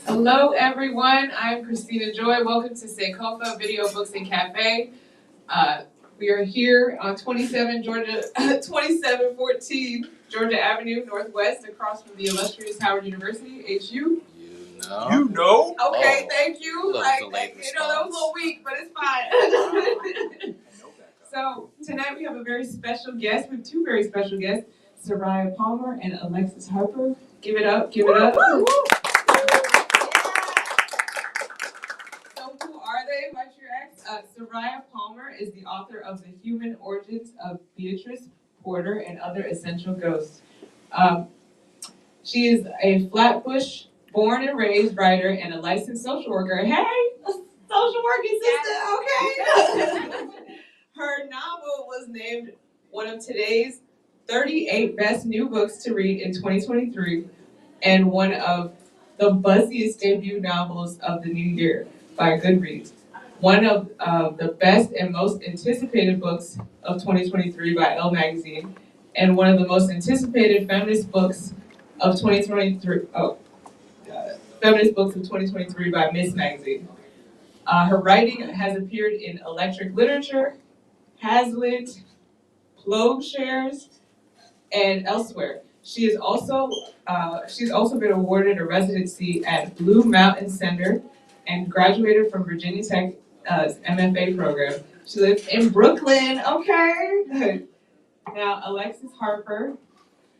Hello, everyone. I'm Christina Joy. Welcome to Sankofa Video Books and Cafe. We are here on 2714 Georgia Avenue Northwest, across from the illustrious Howard University, HU. You know? Okay, thank you. That was a little weak, but it's fine. So tonight we have a very special guest. We have two very special guests, Zora Palmer and Alexis Harper. Give it up, give it up. So who are they? What's your ex? Zora Palmer is the author of The Human Origins of Beatrice, Porter, and Other Essential Ghosts. She is a Flatbush born and raised writer and a licensed social worker. Hey, a social working sister, okay? Her novel was named one of today's 38 best new books to read in 2023 and one of the buzziest debut novels of the new year by Goodreads. One of the best and most anticipated books of 2023 by Elle Magazine, and one of the most anticipated feminist books of 2023. Feminist books of 2023 by Miss Magazine. Her writing has appeared in Electric Literature, Hazlitt, Plowshares, and elsewhere. She's also been awarded a residency at Blue Mountain Center and graduated from Virginia Tech's MFA program. She lives in Brooklyn, okay? Now, Alexis Harper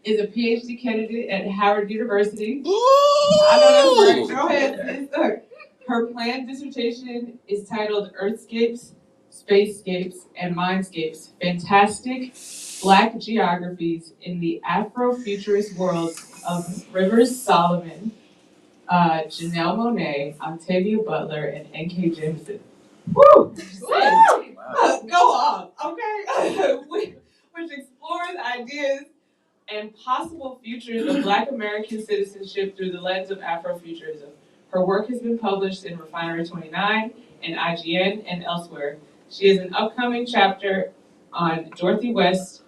is a PhD candidate at Howard University. Ooh! I know that's right. Go ahead. Her planned dissertation is titled Earthscapes, Spacescapes, and Mindscapes, Fantastic Black Geographies in the Afrofuturist World of Rivers Solomon, Janelle Monáe, Octavia Butler, and N.K. Jemisin. Woo! Wow. Go off, okay? Which explores ideas and possible futures of Black American citizenship through the lens of Afrofuturism. Her work has been published in Refinery 29 and IGN and elsewhere. She has an upcoming chapter on Dorothy West,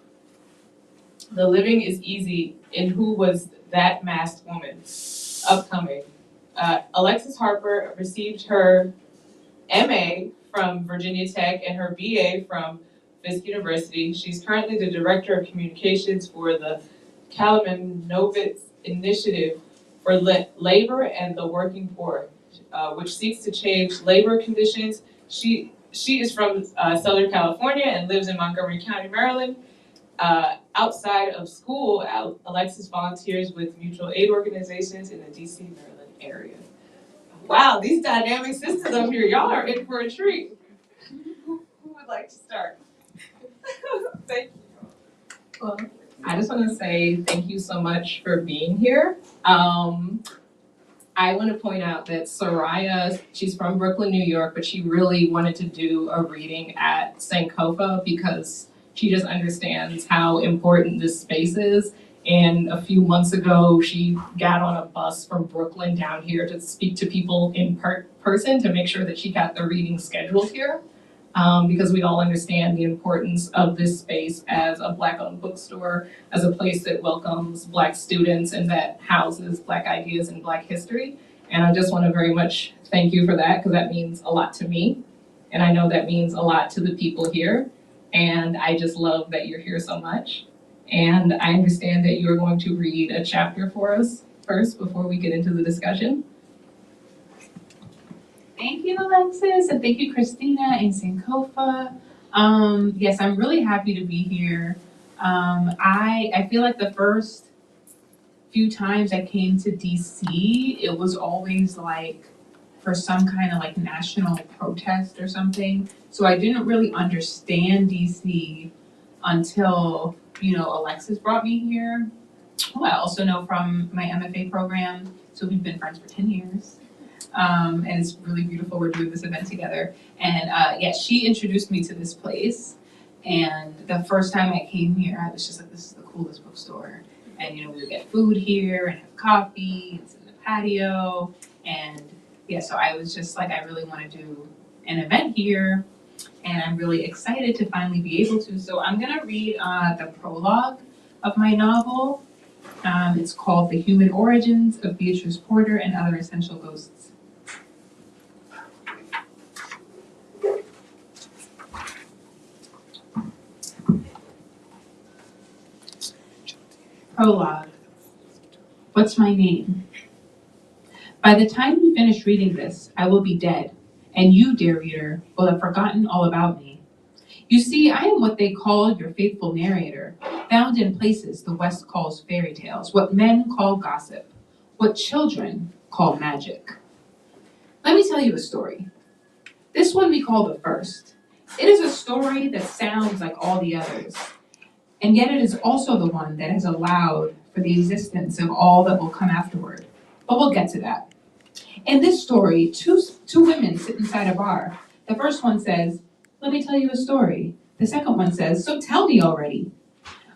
The Living is Easy, in Who Was That Masked Woman? Upcoming. Alexis Harper received her MA from Virginia Tech and her BA from Fisk University. She's currently the Director of Communications for the Kalamanovitz Initiative for Labor and the Working Poor, which seeks to change labor conditions. She is from Southern California and lives in Montgomery County, Maryland. Outside of school, Alexis volunteers with mutual aid organizations in the DC, Maryland area. Wow, these dynamic sisters up here, y'all are in for a treat. Who would like to start? Thank you. Well, I just want to say thank you so much for being here. I want to point out that Soraya, she's from Brooklyn, New York, but she really wanted to do a reading at Sankofa because she just understands how important this space is. And a few months ago, she got on a bus from Brooklyn down here to speak to people in person to make sure that she got the reading scheduled here. Because we all understand the importance of this space as a Black-owned bookstore, as a place that welcomes Black students and that houses Black ideas and Black history. And I just want to very much thank you for that, because that means a lot to me. And I know that means a lot to the people here. And I just love that you're here so much. And I understand that you're going to read a chapter for us first before we get into the discussion. Thank you, Alexis, and thank you, Christina and Sankofa. Yes, I'm really happy to be here. I feel like the first few times I came to DC, it was always like for some kind of like national protest or something. So I didn't really understand DC until, Alexis brought me here, who I also know from my MFA program. So we've been friends for 10 years. And it's really beautiful. We're doing this event together. And she introduced me to this place. And the first time I came here, I was just like, this is the coolest bookstore. And we would get food here and have coffee. It's in the patio. And so I was just like, I really want to do an event here. And I'm really excited to finally be able to. So I'm going to read the prologue of my novel. It's called The Human Origins of Beatrice Porter and Other Essential Ghosts. Prologue. What's my name? By the time you finish reading this, I will be dead, and you, dear reader, will have forgotten all about me. You see, I am what they call your faithful narrator, found in places the West calls fairy tales, what men call gossip, what children call magic. Let me tell you a story. This one we call the first. It is a story that sounds like all the others, and yet it is also the one that has allowed for the existence of all that will come afterward. But we'll get to that. In this story, two women sit inside a bar. The first one says, "Let me tell you a story." The second one says, "So tell me already."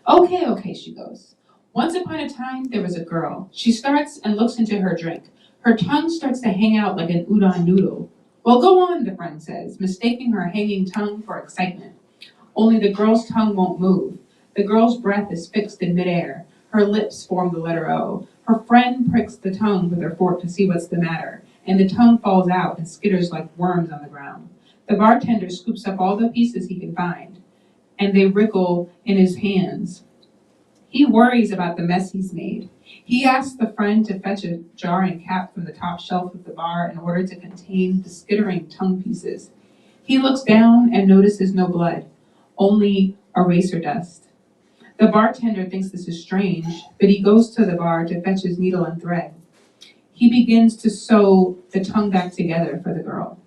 Okay, she goes. Once upon a time, there was a girl. She starts and looks into her drink. Her tongue starts to hang out like an udon noodle. "Well, go on," the friend says, mistaking her hanging tongue for excitement. Only the girl's tongue won't move. The girl's breath is fixed in midair. Her lips form the letter O. Her friend pricks the tongue with her fork to see what's the matter, and the tongue falls out and skitters like worms on the ground. The bartender scoops up all the pieces he can find, and they wriggle in his hands. He worries about the mess he's made. He asks the friend to fetch a jar and cap from the top shelf of the bar in order to contain the skittering tongue pieces. He looks down and notices no blood, only eraser dust. The bartender thinks this is strange, but he goes to the bar to fetch his needle and thread. He begins to sew the tongue back together for the girl.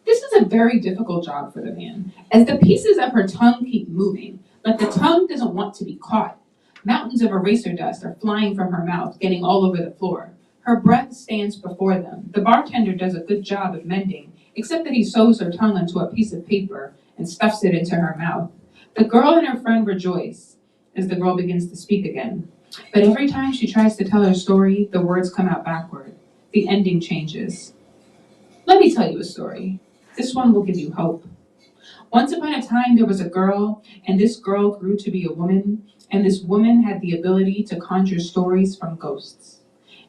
This is a very difficult job for the man, as the pieces of her tongue keep moving, but the tongue doesn't want to be caught. Mountains of eraser dust are flying from her mouth, getting all over the floor. Her breath stands before them. The bartender does a good job of mending, except that he sews her tongue onto a piece of paper and stuffs it into her mouth. The girl and her friend rejoice as the girl begins to speak again. But every time she tries to tell her story, the words come out backward. The ending changes. Let me tell you a story. This one will give you hope. Once upon a time, there was a girl, and this girl grew to be a woman, and this woman had the ability to conjure stories from ghosts.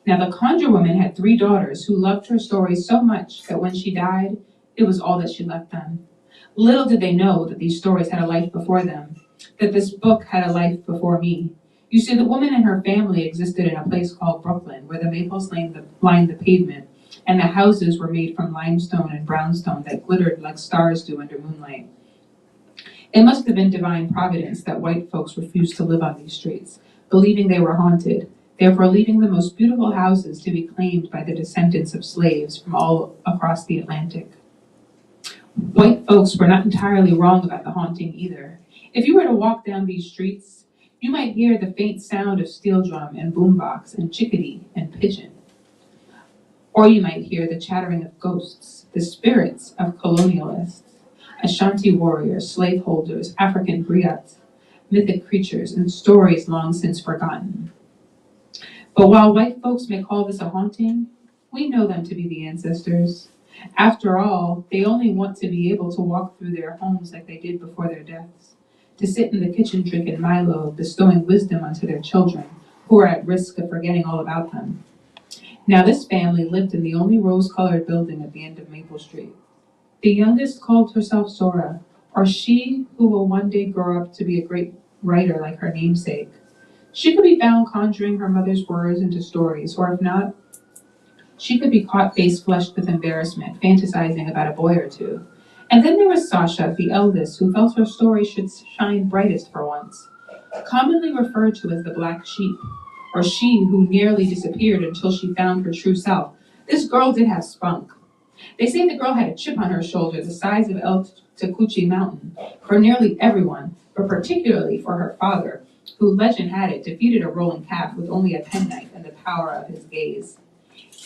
Now, the conjure woman had 3 daughters who loved her stories so much that when she died, it was all that she left them. Little did they know that these stories had a life before them, that this book had a life before me. You see, the woman and her family existed in a place called Brooklyn, where the maples lined the pavement, and the houses were made from limestone and brownstone that glittered like stars do under moonlight. It must have been divine providence that white folks refused to live on these streets, believing they were haunted, therefore leaving the most beautiful houses to be claimed by the descendants of slaves from all across the Atlantic. White folks were not entirely wrong about the haunting either. If you were to walk down these streets, you might hear the faint sound of steel drum and boombox and chickadee and pigeon. Or you might hear the chattering of ghosts, the spirits of colonialists, Ashanti warriors, slaveholders, African griots, mythic creatures, and stories long since forgotten. But while white folks may call this a haunting, we know them to be the ancestors. After all, they only want to be able to walk through their homes like they did before their deaths, to sit in the kitchen drinking Milo, bestowing wisdom onto their children, who are at risk of forgetting all about them. Now this family lived in the only rose-colored building at the end of Maple Street. The youngest called herself Zora, or she who will one day grow up to be a great writer like her namesake. She could be found conjuring her mother's words into stories, or if not, she could be caught face-flushed with embarrassment, fantasizing about a boy or two. And then there was Sasha, the eldest, who felt her story should shine brightest for once. Commonly referred to as the black sheep, or she who nearly disappeared until she found her true self. This girl did have spunk. They say the girl had a chip on her shoulder the size of El Tecuci Mountain for nearly everyone, but particularly for her father, who, legend had it, defeated a rolling calf with only a penknife and the power of his gaze.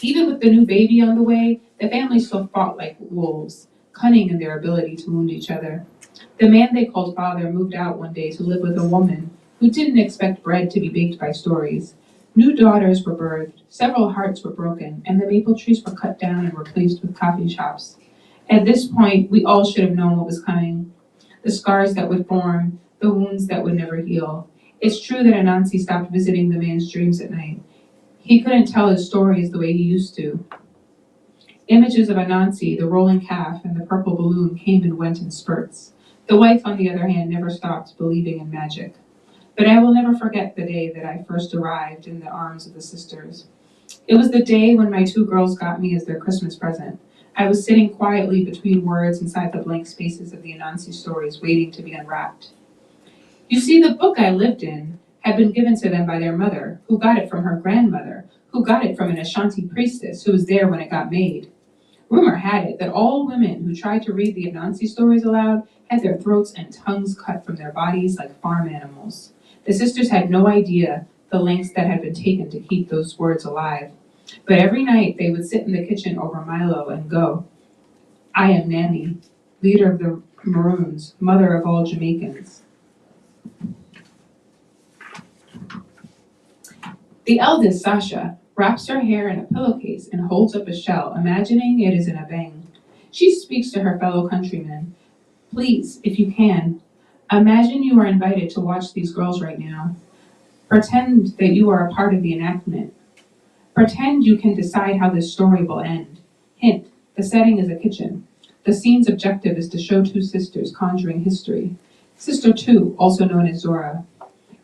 Even with the new baby on the way, the family still fought like wolves, cunning in their ability to wound each other. The man they called father moved out one day to live with a woman who didn't expect bread to be baked by stories. New daughters were birthed, several hearts were broken, and the maple trees were cut down and replaced with coffee shops. At this point, we all should have known what was coming. the scars that would form, the wounds that would never heal. It's true that Anansi stopped visiting the man's dreams at night. He couldn't tell his stories the way he used to. Images of Anansi, the rolling calf, and the purple balloon came and went in spurts. The wife, on the other hand, never stopped believing in magic. But I will never forget the day that I first arrived in the arms of the sisters. It was the day when my two girls got me as their Christmas present. I was sitting quietly between words inside the blank spaces of the Anansi stories, waiting to be unwrapped. You see, the book I lived in had been given to them by their mother, who got it from her grandmother, who got it from an Ashanti priestess who was there when it got made. Rumor had it that all women who tried to read the Anansi stories aloud had their throats and tongues cut from their bodies like farm animals. The sisters had no idea the lengths that had been taken to keep those words alive. But every night they would sit in the kitchen over Milo and go, "I am Nanny, leader of the Maroons, mother of all Jamaicans." The eldest, Sasha, wraps her hair in a pillowcase and holds up a shell, imagining it is in a bang. She speaks to her fellow countrymen. "Please, if you can, imagine you are invited to watch these girls right now. Pretend that you are a part of the enactment. Pretend you can decide how this story will end. Hint, the setting is a kitchen. The scene's objective is to show two sisters conjuring history. Sister 2, also known as Zora.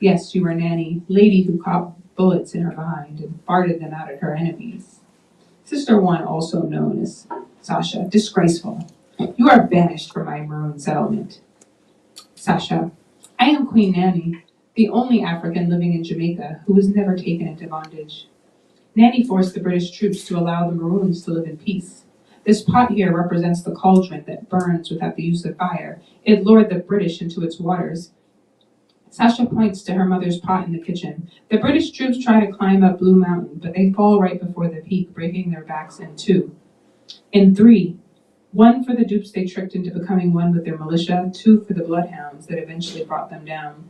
Yes, you are Nanny, lady who caught bullets in her behind and farted them out at her enemies. Sister 1, also known as Sasha, disgraceful. You are banished from my maroon settlement. Sasha, I am Queen Nanny, the only African living in Jamaica who was never taken into bondage. Nanny forced the British troops to allow the Maroons to live in peace. This pot here represents the cauldron that burns without the use of fire. It lured the British into its waters. Sasha points to her mother's pot in the kitchen. The British troops try to climb up Blue Mountain, but they fall right before the peak, breaking their backs in two. In 3, 1 for the dupes they tricked into becoming one with their militia, 2 for the bloodhounds that eventually brought them down.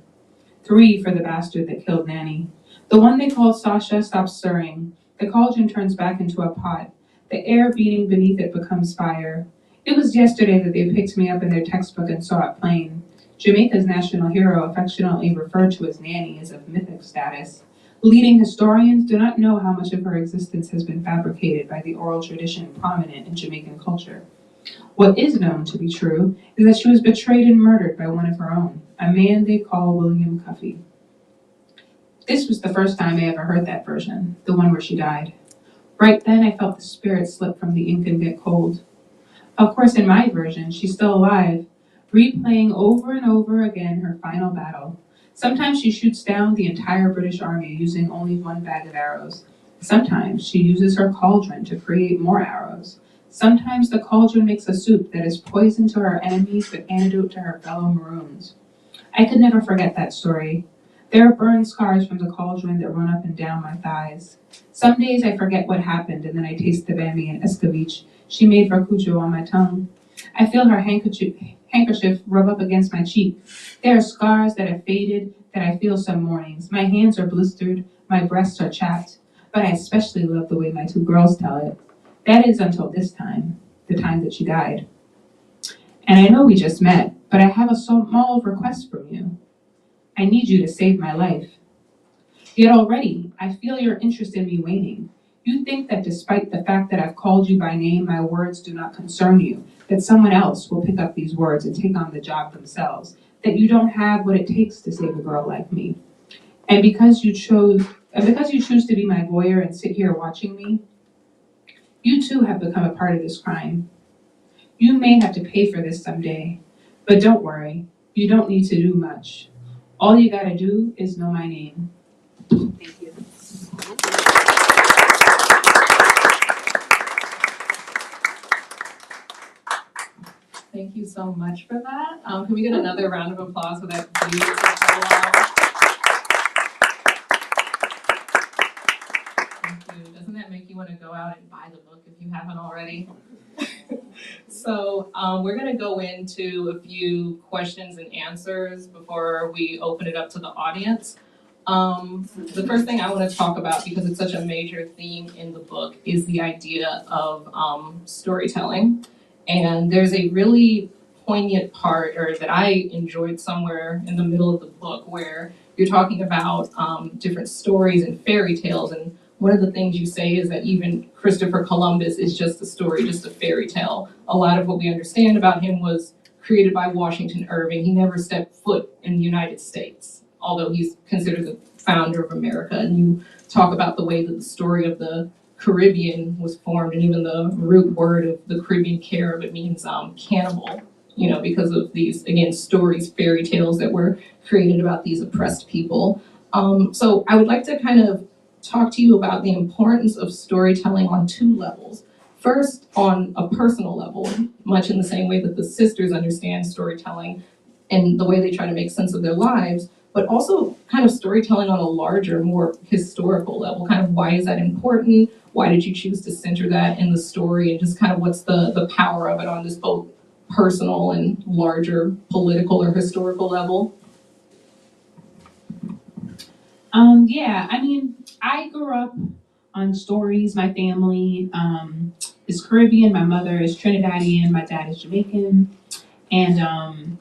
3 for the bastard that killed Nanny. The one they called Sasha stops stirring. The cauldron turns back into a pot. The air beating beneath it becomes fire. It was yesterday that they picked me up in their textbook and saw it plain. Jamaica's national hero, affectionately referred to as Nanny, is of mythic status. Leading historians do not know how much of her existence has been fabricated by the oral tradition prominent in Jamaican culture. What is known to be true is that she was betrayed and murdered by one of her own, a man they call William Cuffy. This was the first time I ever heard that version, the one where she died. Right then I felt the spirit slip from the ink and get cold. Of course, in my version, she's still alive, replaying over and over again her final battle. Sometimes she shoots down the entire British army using only 1 bag of arrows. Sometimes she uses her cauldron to create more arrows. Sometimes the cauldron makes a soup that is poison to her enemies but antidote to her fellow Maroons. I could never forget that story. There are burn scars from the cauldron that run up and down my thighs. Some days I forget what happened and then I taste the bambi and escovitch she made for Cujo on my tongue. I feel her handkerchief rub up against my cheek. There are scars that have faded that I feel some mornings. My hands are blistered, my breasts are chapped, but I especially love the way my 2 girls tell it. That is until this time, the time that she died. And I know we just met, but I have a small request from you. I need you to save my life. Yet already, I feel your interest in me waning. You think that despite the fact that I've called you by name, my words do not concern you, that someone else will pick up these words and take on the job themselves, that you don't have what it takes to save a girl like me. And because you choose to be my voyeur and sit here watching me, you too have become a part of this crime. You may have to pay for this someday, but don't worry, you don't need to do much. All you gotta do is know my name. Thank you. Thank you so much for that. Can we get another round of applause for that beautiful prologue? Thank you. Doesn't that make you want to go out and buy the book if you haven't already? So we're going to go into a few questions and answers before we open it up to the audience. The first thing I want to talk about, because it's such a major theme in the book, is the idea of storytelling. And there's a really poignant part, or that I enjoyed somewhere in the middle of the book, where you're talking about different stories and fairy tales. And one of the things you say is that even Christopher Columbus is just a story, just a fairy tale. A lot of what we understand about him was created by Washington Irving. He never stepped foot in the United States, although he's considered the founder of America. And you talk about the way that the story of the Caribbean was formed, and even the root word of the Caribbean Carib, it means cannibal, because of these, again, stories, fairy tales that were created about these oppressed people. So I would like to kind of talk to you about the importance of storytelling on two levels. First, on a personal level, much in the same way that the sisters understand storytelling and the way they try to make sense of their lives, but also kind of storytelling on a larger, more historical level. Kind of why is that important? Why did you choose to center that in the story? And just kind of what's the power of it on this both personal and larger political or historical level? Yeah, I mean, I grew up on stories. My family is Caribbean. My mother is Trinidadian. My dad is Jamaican, and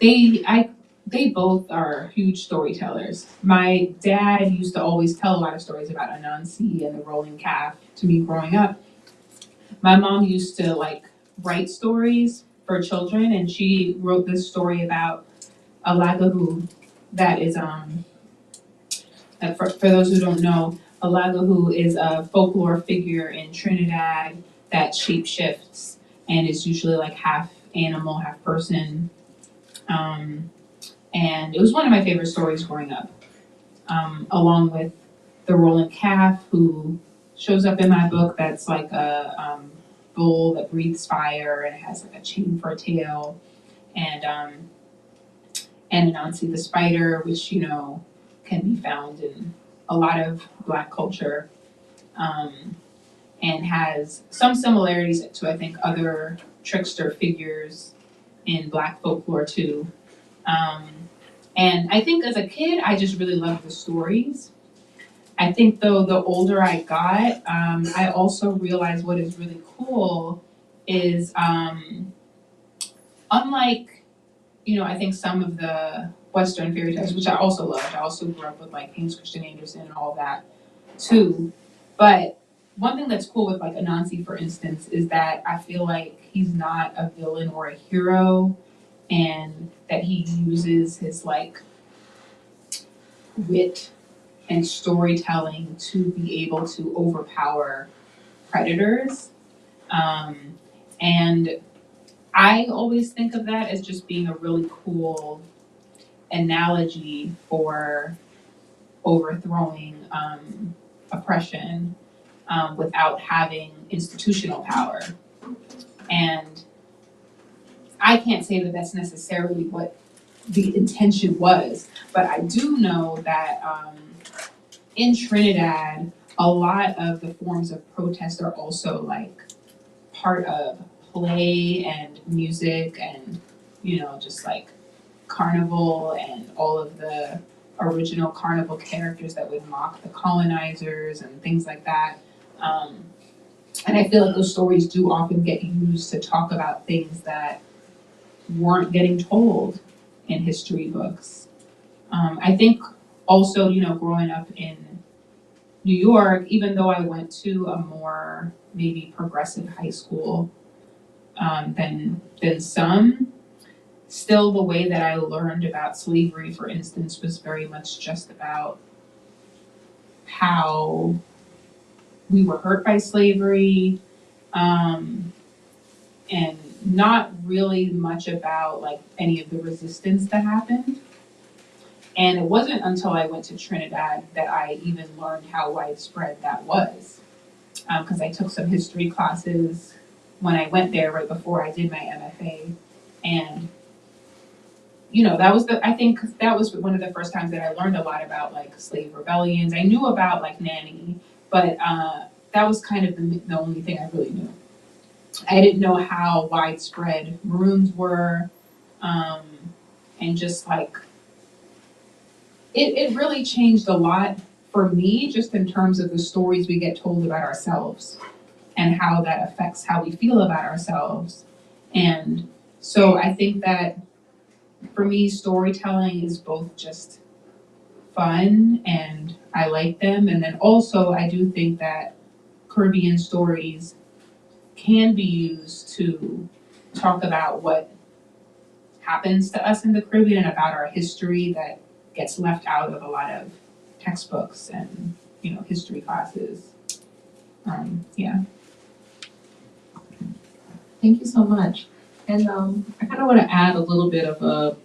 they both are huge storytellers. My dad used to always tell a lot of stories about Anansi and the rolling calf to me growing up. My mom used to write stories for children, and she wrote this story about a lagahu that is for those who don't know, a lagahu is a folklore figure in Trinidad that shapeshifts and is usually half animal, half person. And it was one of my favorite stories growing up, along with the rolling calf, who shows up in my book. That's like a bull that breathes fire and it has a chain for a tail, and Anansi the spider, which can be found in a lot of Black culture, and has some similarities to, I think, other trickster figures in Black folklore too. And I think as a kid, I just really loved the stories. I think though the older I got, I also realized what is really cool is unlike, I think some of the Western fairy tales, which I also loved. I also grew up with Hans Christian Andersen and all that too. But one thing that's cool with Anansi, for instance, is that I feel like he's not a villain or a hero, and that he uses his wit and storytelling to be able to overpower predators. And I always think of that as just being a really cool analogy for overthrowing oppression without having institutional power. And I can't say that that's necessarily what the intention was, but I do know that in Trinidad, a lot of the forms of protest are also part of play and music and, just carnival and all of the original carnival characters that would mock the colonizers and things like that. And I feel like those stories do often get used to talk about things that weren't getting told in history books. I think also, growing up in New York, even though I went to a more maybe progressive high school than some, still the way that I learned about slavery, for instance, was very much just about how we were hurt by slavery, and not really much about any of the resistance that happened. And it wasn't until I went to Trinidad that I even learned how widespread that was. Because I took some history classes when I went there right before I did my MFA. And, I think that was one of the first times that I learned a lot about slave rebellions. I knew about Nanny, but that was kind of the only thing I really knew. I didn't know how widespread Maroons were, and just it really changed a lot for me, just in terms of the stories we get told about ourselves and how that affects how we feel about ourselves. And So I think that for me, storytelling is both just fun and I like them. And then also I do think that Caribbean stories can be used to talk about what happens to us in the Caribbean and about our history that gets left out of a lot of textbooks and, history classes. Yeah. Thank you so much. And I kind of want to add a little bit of a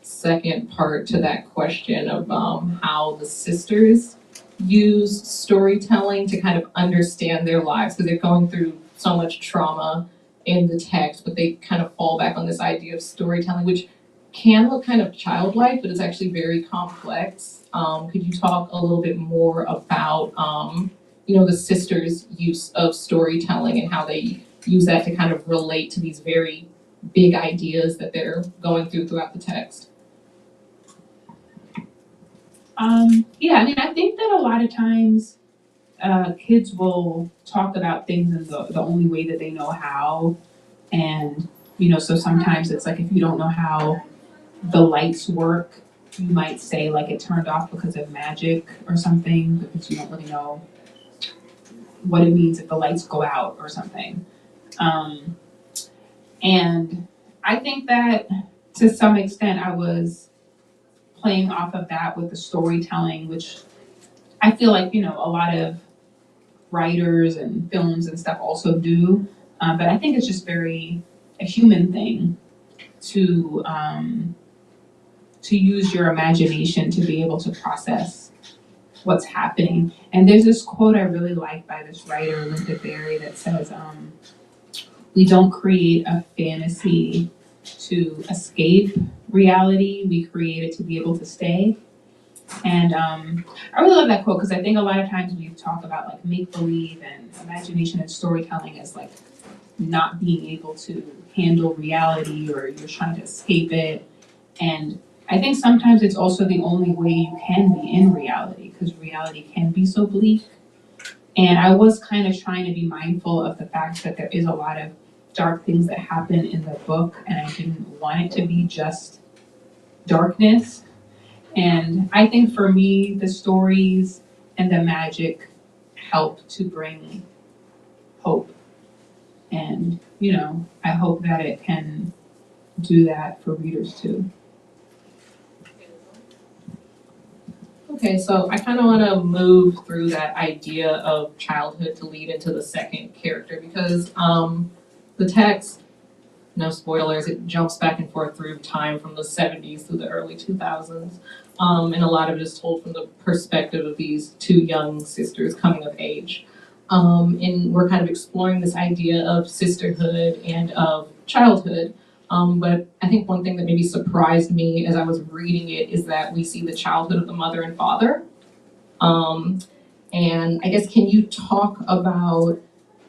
second part to that question of how the sisters use storytelling to kind of understand their lives, because they're going through so much trauma in the text, but they kind of fall back on this idea of storytelling, which can look kind of childlike, but it's actually very complex. Could you talk a little bit more about the sisters' use of storytelling and how they use that to kind of relate to these very big ideas that they're going through throughout the text? I think that a lot of times kids will talk about things in the only way that they know how. And, so sometimes it's like if you don't know how the lights work, you might say like it turned off because of magic or something, because you don't really know what it means if the lights go out or something. And I think that to some extent I was playing off of that with the storytelling, which I feel like, a lot of writers and films and stuff also do. But I think it's just very a human thing to use your imagination to be able to process what's happening. And there's this quote I really like by this writer, Linda Berry, that says, we don't create a fantasy to escape reality, we create it to be able to stay. And I really love that quote because I think a lot of times we talk about like make-believe and imagination and storytelling as like not being able to handle reality, or you're trying to escape it. And I think sometimes it's also the only way you can be in reality, because reality can be so bleak. And I was kind of trying to be mindful of the fact that there is a lot of dark things that happen in the book, and I didn't want it to be just darkness. And I think for me, the stories and the magic help to bring hope. And, I hope that it can do that for readers too. Okay, so I kind of want to move through that idea of childhood to lead into the second character, because the text, no spoilers, it jumps back and forth through time from the 70s through the early 2000s. And a lot of it is told from the perspective of these two young sisters coming of age. And we're kind of exploring this idea of sisterhood and of childhood. But I think one thing that maybe surprised me as I was reading it is that we see the childhood of the mother and father. And I guess, can you talk about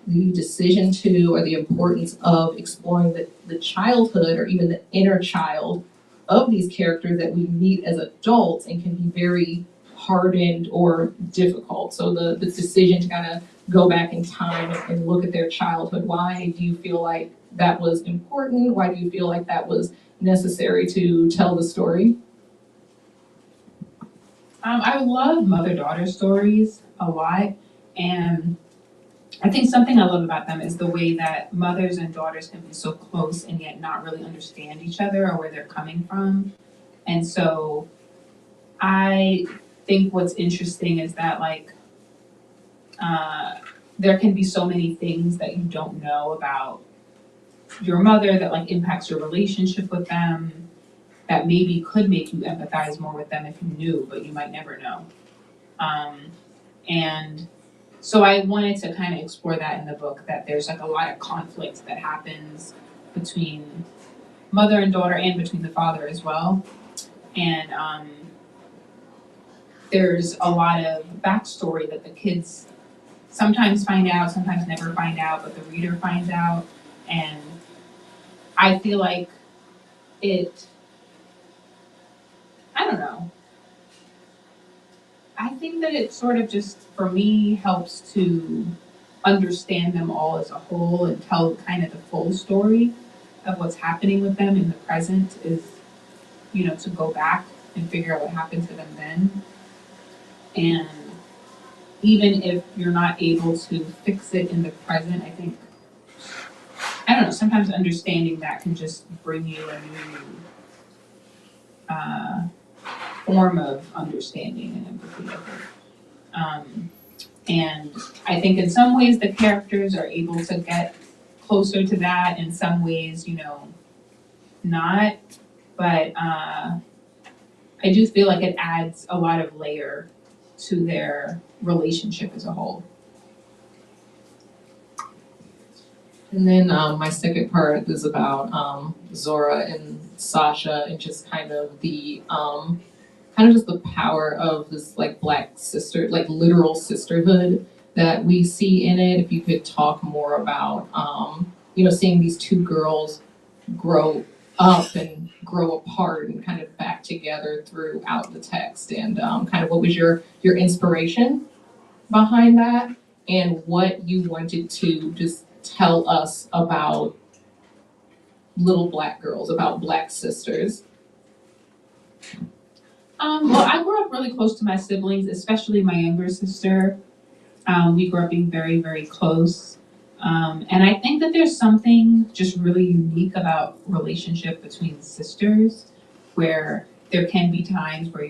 the decision to, or the importance of exploring the childhood or even the inner child of these characters that we meet as adults and can be very hardened or difficult? So the decision to kind of go back in time and look at their childhood, why do you feel like that was important? Why do you feel like that was necessary to tell the story? I love mother-daughter stories a lot, and I think something I love about them is the way that mothers and daughters can be so close and yet not really understand each other or where they're coming from. And so I think what's interesting is that there can be so many things that you don't know about your mother that impacts your relationship with them, that maybe could make you empathize more with them if you knew, but you might never know. And so I wanted to kind of explore that in the book, that there's a lot of conflict that happens between mother and daughter and between the father as well. And there's a lot of backstory that the kids sometimes find out, sometimes never find out, but the reader finds out. And I feel like I don't know. I think that it sort of just, for me, helps to understand them all as a whole and tell kind of the full story. of what's happening with them in the present is, you know, to go back and figure out what happened to them then. And even if you're not able to fix it in the present, I think, I don't know, sometimes understanding that can just bring you a new form of understanding and empathy, I think. And I think in some ways the characters are able to get closer to that, in some ways, you know, not. But I do feel like it adds a lot of layer to their relationship as a whole. And then my second part is about Zora and Sasha, and just kind of the just the power of this like Black sister, like literal sisterhood that we see in it. If you could talk more about seeing these two girls grow up and grow apart and kind of back together throughout the text, and kind of what was your inspiration behind that, and what you wanted to just tell us about little Black girls, about Black sisters. Well, I grew up really close to my siblings, especially my younger sister. We grew up being very, very close. And I think that there's something just really unique about relationship between sisters, where there can be times where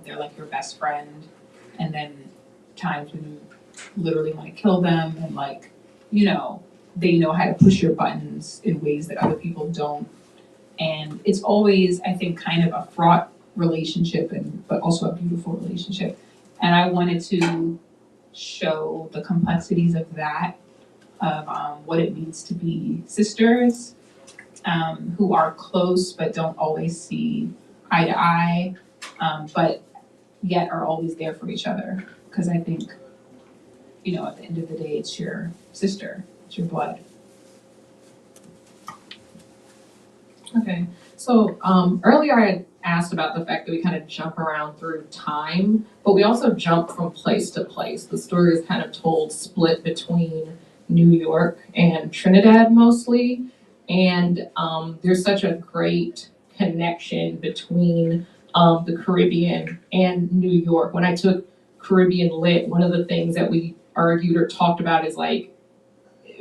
they're like your best friend, and then times when you literally want to kill them, and like, they know how to push your buttons in ways that other people don't. And it's always, I think, kind of a fraught relationship, but also a beautiful relationship. And I wanted to show the complexities of that, of what it means to be sisters, who are close but don't always see eye to eye, but yet are always there for each other. Because I think, at the end of the day, it's your sister, it's your blood. Okay, so earlier I had asked about the fact that we kind of jump around through time, but we also jump from place to place. The story is kind of told split between New York and Trinidad mostly, and there's such a great connection between the Caribbean and New York. When I took Caribbean Lit, one of the things that we argued or talked about is like,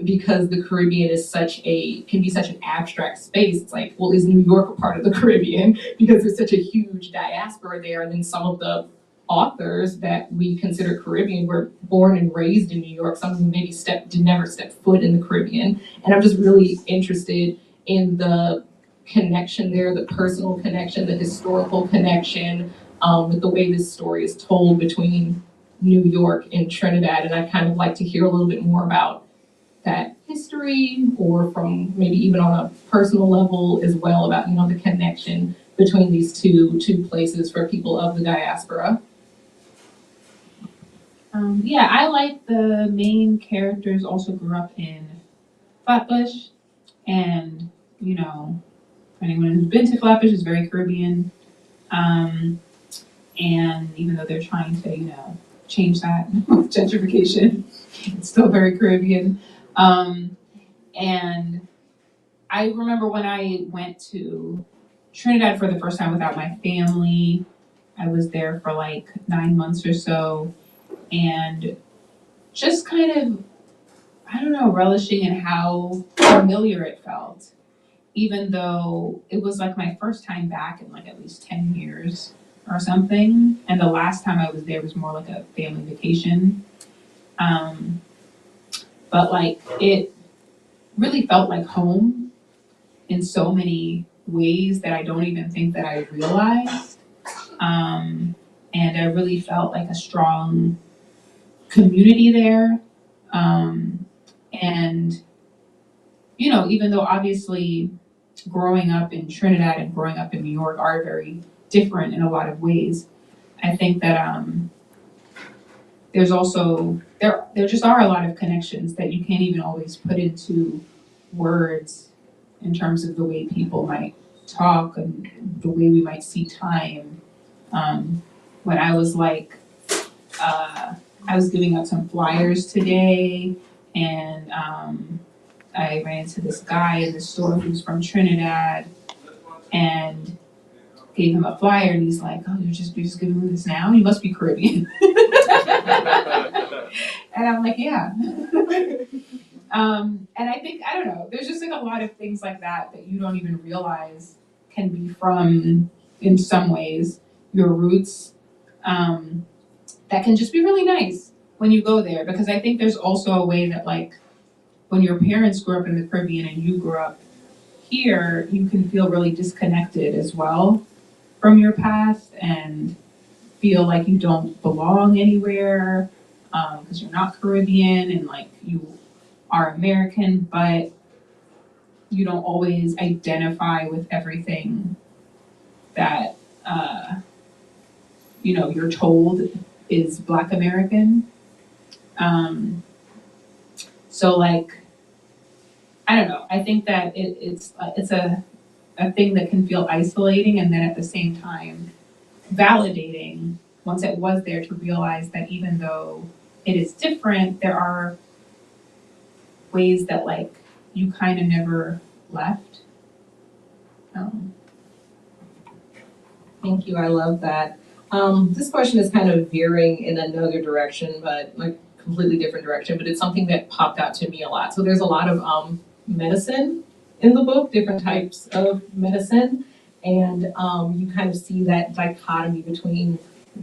because the Caribbean can be such an abstract space, it's like, well, is New York a part of the Caribbean? Because there's such a huge diaspora there, and then some of the authors that we consider Caribbean were born and raised in New York. Some of them maybe never stepped foot in the Caribbean. And I'm just really interested in the connection there, the personal connection, the historical connection, with the way this story is told between New York and Trinidad. And I'd kind of like to hear a little bit more about that history, or from maybe even on a personal level as well, about the connection between these two places for people of the diaspora. I like the main characters also grew up in Flatbush, and anyone who's been to Flatbush is very Caribbean. And even though they're trying to change that with gentrification, it's still very Caribbean. And I remember when I went to Trinidad for the first time without my family, I was there for like 9 months or so, and just kind of, I don't know, relishing in how familiar it felt, even though it was like my first time back in like at least 10 years or something. And the last time I was there was more like a family vacation. But like it really felt like home in so many ways that I don't even think that I realized. And I really felt like a strong community there. And, even though obviously growing up in Trinidad and growing up in New York are very different in a lot of ways, I think that there's also, there just are a lot of connections that you can't even always put into words in terms of the way people might talk and the way we might see time. When I was like, I was giving out some flyers today, and I ran into this guy in the store who's from Trinidad and gave him a flyer, and he's like, "Oh, you're just giving me this now? You must be Caribbean." And I'm like, "Yeah." And I think, I don't know, there's just like a lot of things like that you don't even realize can be from, in some ways, your roots. That can just be really nice when you go there, because I think there's also a way that, like, when your parents grew up in the Caribbean and you grew up here, you can feel really disconnected as well from your past and feel like you don't belong anywhere because you're not Caribbean and like you are American, but you don't always identify with everything that you're told is Black American. So like, I don't know. I think that it's a thing that can feel isolating, and then at the same time validating once it was there to realize that even though it is different, there are ways that like you kind of never left. Thank you, I love that. This question is kind of veering in another direction, but like completely different direction, but it's something that popped out to me a lot. So there's a lot of medicine in the book, different types of medicine, and you kind of see that dichotomy between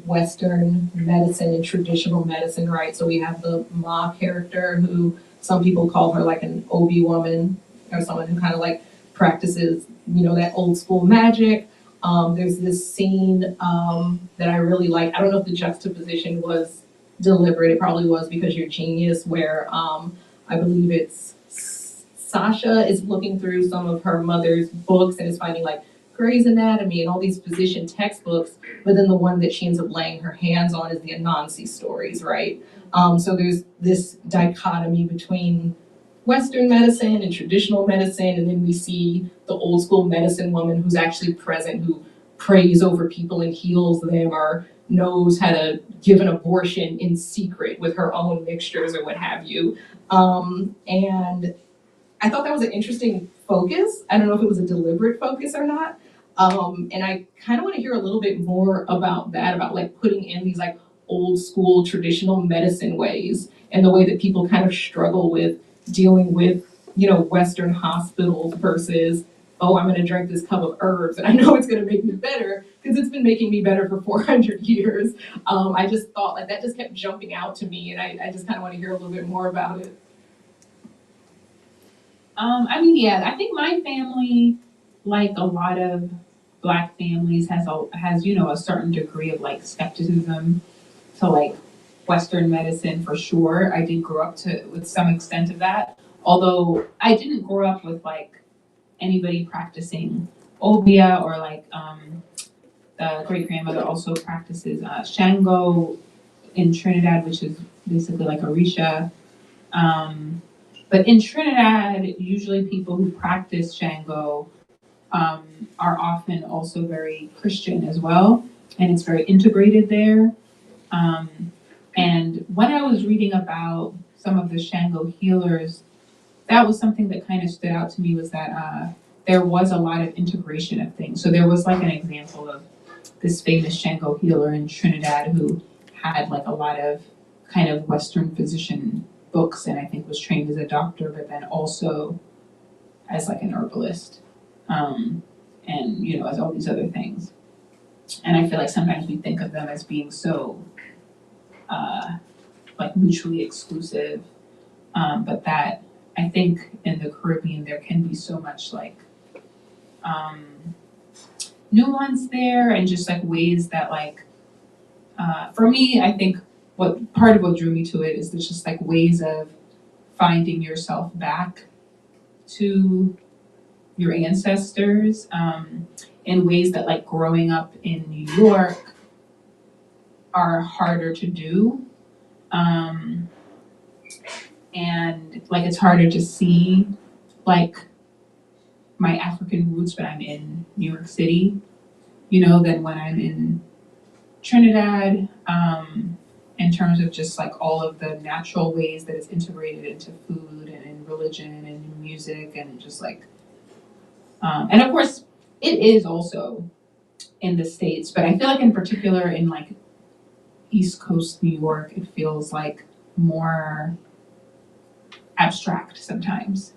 Western medicine and traditional medicine, right? So we have the Ma character, who some people call her like an Obi woman, or someone who kind of like practices, that old school magic. There's this scene that I really like. I don't know if the juxtaposition was deliberate. It probably was because you're genius, where I believe it's Sasha is looking through some of her mother's books and is finding like Grey's Anatomy and all these physician textbooks, but then the one that she ends up laying her hands on is the Anansi stories, right? So there's this dichotomy between Western medicine and traditional medicine, and then we see the old school medicine woman who's actually present, who prays over people and heals them, or knows how to give an abortion in secret with her own mixtures or what have you. And I thought that was an interesting focus. I don't know if it was a deliberate focus or not. And I kind of want to hear a little bit more about that, about like putting in these like old school traditional medicine ways and the way that people kind of struggle with dealing with, Western hospitals versus, oh, I'm going to drink this cup of herbs and I know it's going to make me better because it's been making me better for 400 years. I just thought like that just kept jumping out to me, and I just kind of want to hear a little bit more about it. I think my family, like a lot of Black families, has a certain degree of like skepticism to like Western medicine for sure. I did grow up with some extent of that, although I didn't grow up with like anybody practicing obia, or like the great grandmother also practices Shango in Trinidad, which is basically like Orisha. But in Trinidad, usually people who practice Shango are often also very Christian as well, and it's very integrated there. And when I was reading about some of the Shango healers, that was something that kind of stood out to me, was that there was a lot of integration of things. So there was like an example of this famous Shango healer in Trinidad who had like a lot of kind of Western physician books, and I think was trained as a doctor, but then also as like an herbalist, and as all these other things. And I feel like sometimes we think of them as being so like mutually exclusive, but that I think in the Caribbean there can be so much like nuance there, and just like ways that like for me, I think part of what drew me to it is there's just like ways of finding yourself back to your ancestors in ways that like growing up in New York are harder to do. And like it's harder to see like my African roots when I'm in New York City, than when I'm in Trinidad, in terms of just like all of the natural ways that it's integrated into food and in religion and in music and just like, and of course it is also in the States, but I feel like in particular in like East Coast New York, it feels like more abstract sometimes.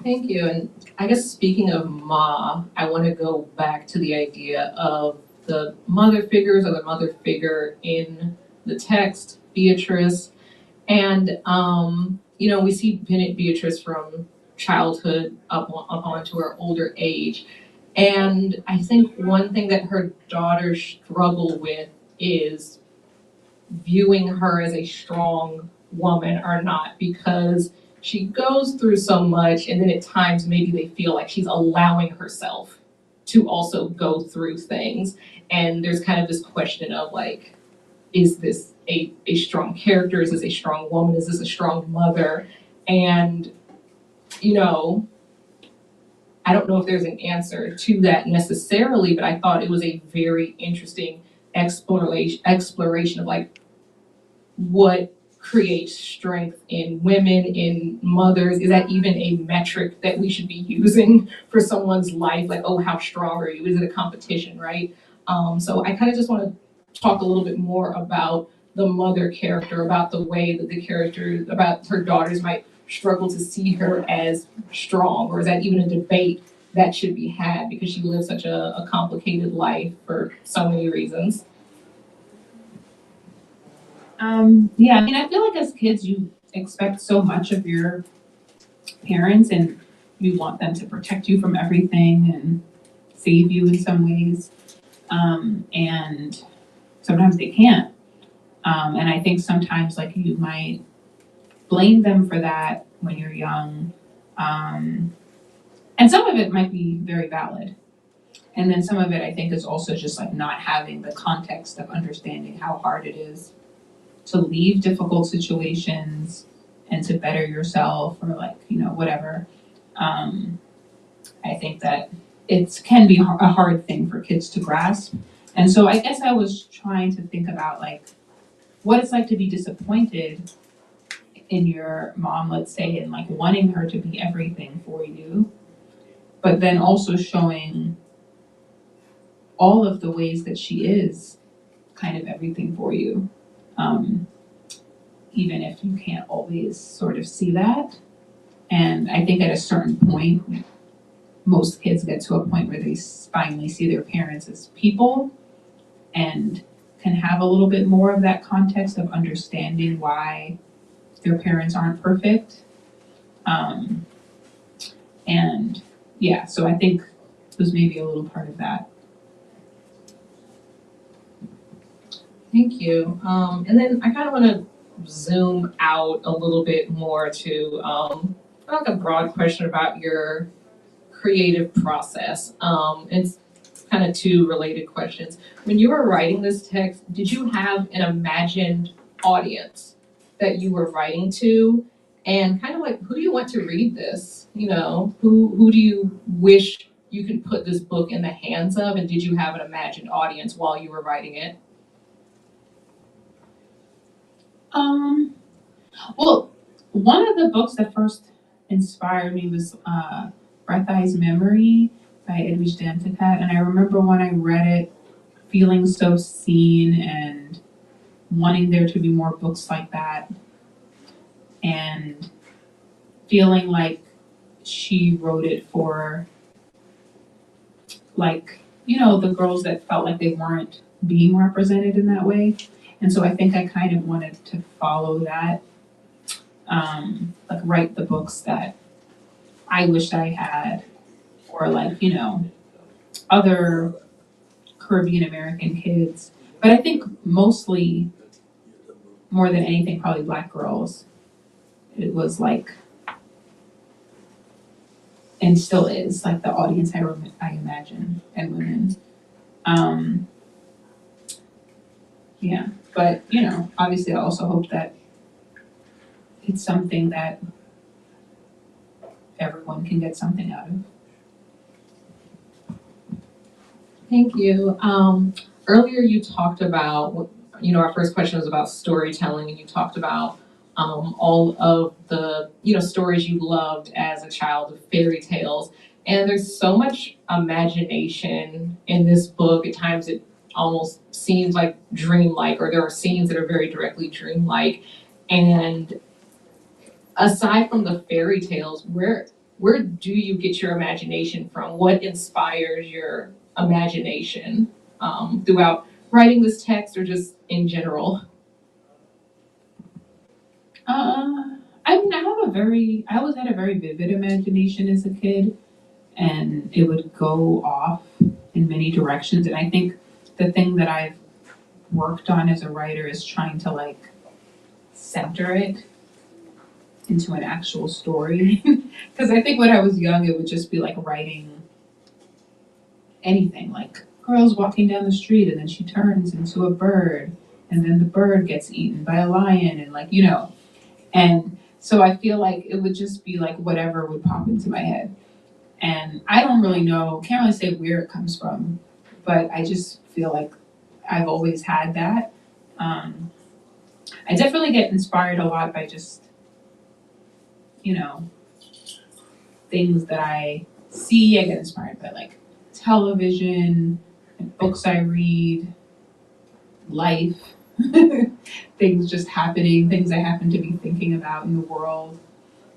Thank you. And I guess speaking of Ma, I want to go back to the idea of the mother figures or the mother figure in the text, Beatrice. And, we see Beatrice from childhood up onto her older age. And I think one thing that her daughters struggle with is viewing her as a strong woman or not, because she goes through so much, and then at times maybe they feel like she's allowing herself to also go through things. And there's kind of this question of like, is this a strong character? Is this a strong woman? Is this a strong mother? And, I don't know if there's an answer to that necessarily, but I thought it was a very interesting exploration of like what creates strength in women, in mothers. Is that even a metric that we should be using for someone's life? Like, oh, how strong are you? Is it a competition, right? So I kind of just want to talk a little bit more about the mother character, about the way that the character, about her daughters might struggle to see her as strong, or is that even a debate that should be had because she lived such a complicated life for so many reasons? Yeah, I mean, I feel like as kids, you expect so much of your parents and you want them to protect you from everything and save you in some ways. And sometimes they can't. And I think sometimes like you might blame them for that when you're young. And some of it might be very valid. And then some of it I think is also just like not having the context of understanding how hard it is to leave difficult situations and to better yourself or like, whatever. I think that it can be a hard thing for kids to grasp. And so I guess I was trying to think about like what it's like to be disappointed in your mom, let's say, and like wanting her to be everything for you, but then also showing all of the ways that she is kind of everything for you. Even if you can't always sort of see that. And I think at a certain point, most kids get to a point where they finally see their parents as people and can have a little bit more of that context of understanding why their parents aren't perfect. And yeah, so I think it was maybe a little part of that. Thank you. And then I kind of want to zoom out a little bit more to like a broad question about your creative process. It's kind of two related questions. When you were writing this text, did you have an imagined audience that you were writing to? And kind of like, who do you want to read this? Who do you wish you could put this book in the hands of? And did you have an imagined audience while you were writing it? Well, one of the books that first inspired me was Breath Eye's Memory by Edwidge Danticat. And I remember when I read it, feeling so seen and wanting there to be more books like that. And feeling like she wrote it for like, the girls that felt like they weren't being represented in that way. And so I think I kind of wanted to follow that, like write the books that I wished I had, or like, other Caribbean American kids. But I think mostly, more than anything, probably Black girls. It was like, and still is, like the audience I imagine, and women. Yeah, but obviously I also hope that it's something that everyone can get something out of. Thank you. Earlier you talked about, our first question was about storytelling, and you talked about all of the, stories you loved as a child of fairy tales. And there's so much imagination in this book. At times it almost seems like dreamlike, or there are scenes that are very directly dreamlike. And aside from the fairy tales, where do you get your imagination from? What inspires your imagination throughout writing this text, or just in general? I always had a very vivid imagination as a kid, and it would go off in many directions. And I think the thing that I've worked on as a writer is trying to like center it into an actual story. Because I think when I was young, it would just be like writing anything, like girls walking down the street and then she turns into a bird, and then the bird gets eaten by a lion, and like, and so I feel like it would just be like whatever would pop into my head. And I don't really know, can't really say where it comes from, but I just feel like I've always had that. I definitely get inspired a lot by just, things that I see. I get inspired by like television, and books I read, life, things just happening, things I happen to be thinking about in the world.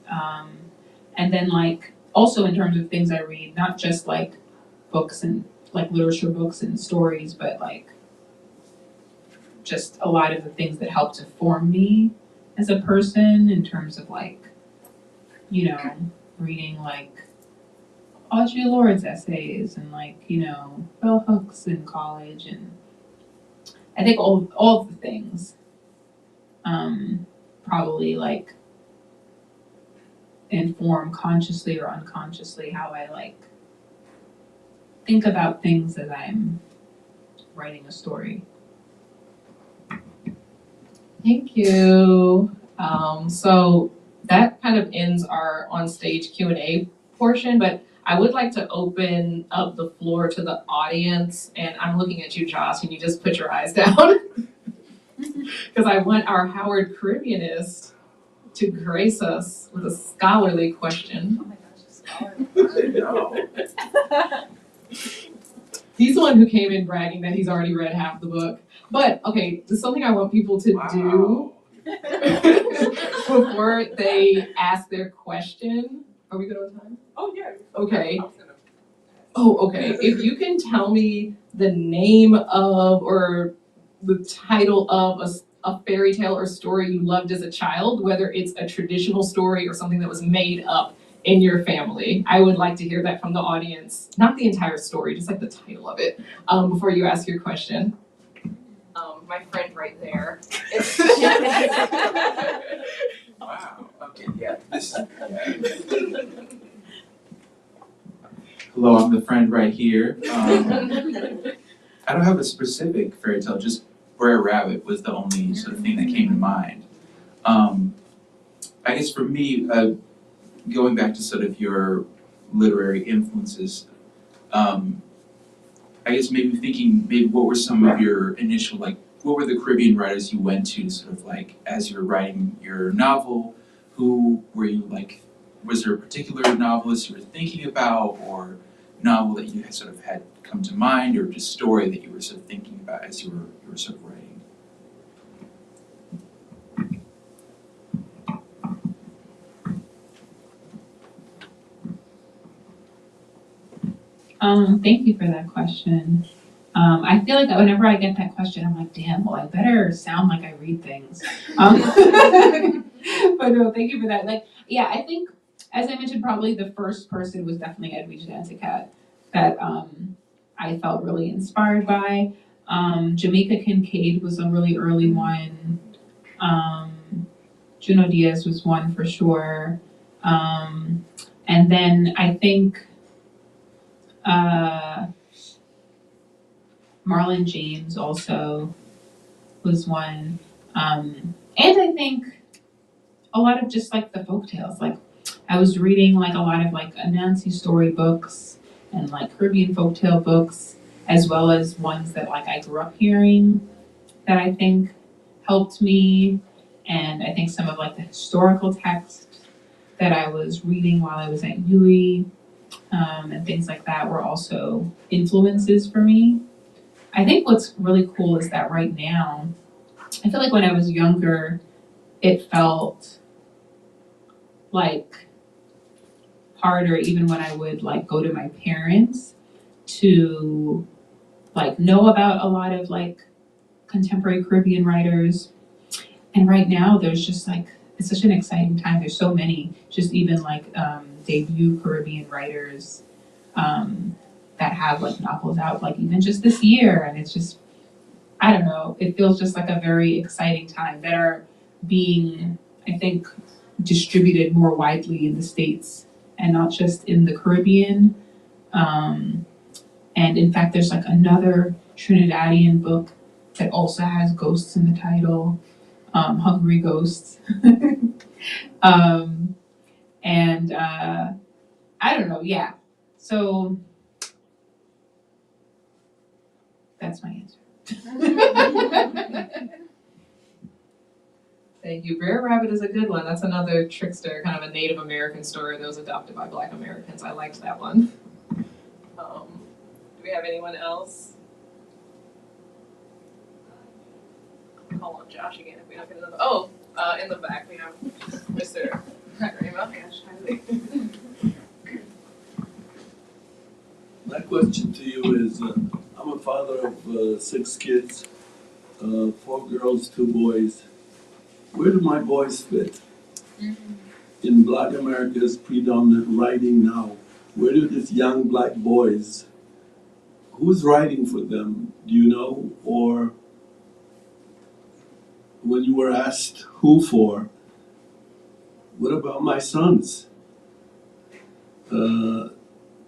And then like, also in terms of things I read, not just like books and like literature books and stories, but like just a lot of the things that help to form me as a person, in terms of like, reading like Audre Lorde's essays and like, bell hooks in college. And I think all of the things probably like inform consciously or unconsciously how I like think about things as I'm writing a story. Thank you. So that kind of ends our on-stage Q&A portion, but I would like to open up the floor to the audience, and I'm looking at you, Josh, and you just put your eyes down because I want our Howard Caribbeanist to grace us with a scholarly question. Oh my gosh, a scholarly question. He's the one who came in bragging that he's already read half the book. But okay, there's something I want people to do before they ask their question. Are we good on time? Oh, yeah. Okay. Oh, okay. If you can tell me the name of or the title of a fairy tale or story you loved as a child, whether it's a traditional story or something that was made up in your family. I would like to hear that from the audience. Not the entire story, just like the title of it, before you ask your question. My friend right there. Wow. Okay. Yeah. Hello, I'm the friend right here. I don't have a specific fairy tale. Just Brer Rabbit was the only sort of thing that came to mind. I guess for me, going back to sort of your literary influences, I guess maybe what were some of your initial, like, what were the Caribbean writers you went to sort of like as you were writing your novel? Who were you like, was there a particular novelist you were thinking about, or novel that you had sort of had come to mind, or just story that you were sort of thinking about as you were sort of writing? Thank you for that question. I feel like whenever I get that question, I'm like, damn, well, I better sound like I read things. But no, thank you for that. Like, yeah, I think, as I mentioned, probably the first person was definitely Edwidge Danticat that I felt really inspired by. Jamaica Kincaid was a really early one. Junot Diaz was one for sure. And then I think Marlon James also was one. And I think a lot of just like the folktales. Like I was reading like a lot of like Anansi story books and like Caribbean folktale books, as well as ones that like I grew up hearing that I think helped me. And I think some of like the historical text that I was reading while I was at UWI, and things like that were also influences for me. I think what's really cool is that right now, I feel like when I was younger, it felt like harder even when I would like go to my parents to like know about a lot of like contemporary Caribbean writers. And right now there's just like, it's such an exciting time. There's so many, just even like debut Caribbean writers that have like novels out like even just this year. And it's just, I don't know, it feels just like a very exciting time that are being, I think, distributed more widely in the States and not just in the Caribbean. And in fact, there's like another Trinidadian book that also has ghosts in the title, Hungry Ghosts. And I don't know, yeah. So that's my answer. Thank you. Brer Rabbit is a good one. That's another trickster, kind of a Native American story that was adopted by Black Americans. I liked that one. Do we have anyone else? Call on Josh again if we don't get another. Oh, in the back we have Mr. My question to you is, I'm a father of 6 kids, 4 girls, 2 boys. Where do my boys fit? In Black America's predominant writing now, where do these young Black boys, who's writing for them, do you know? Or when you were asked who for, what about my sons?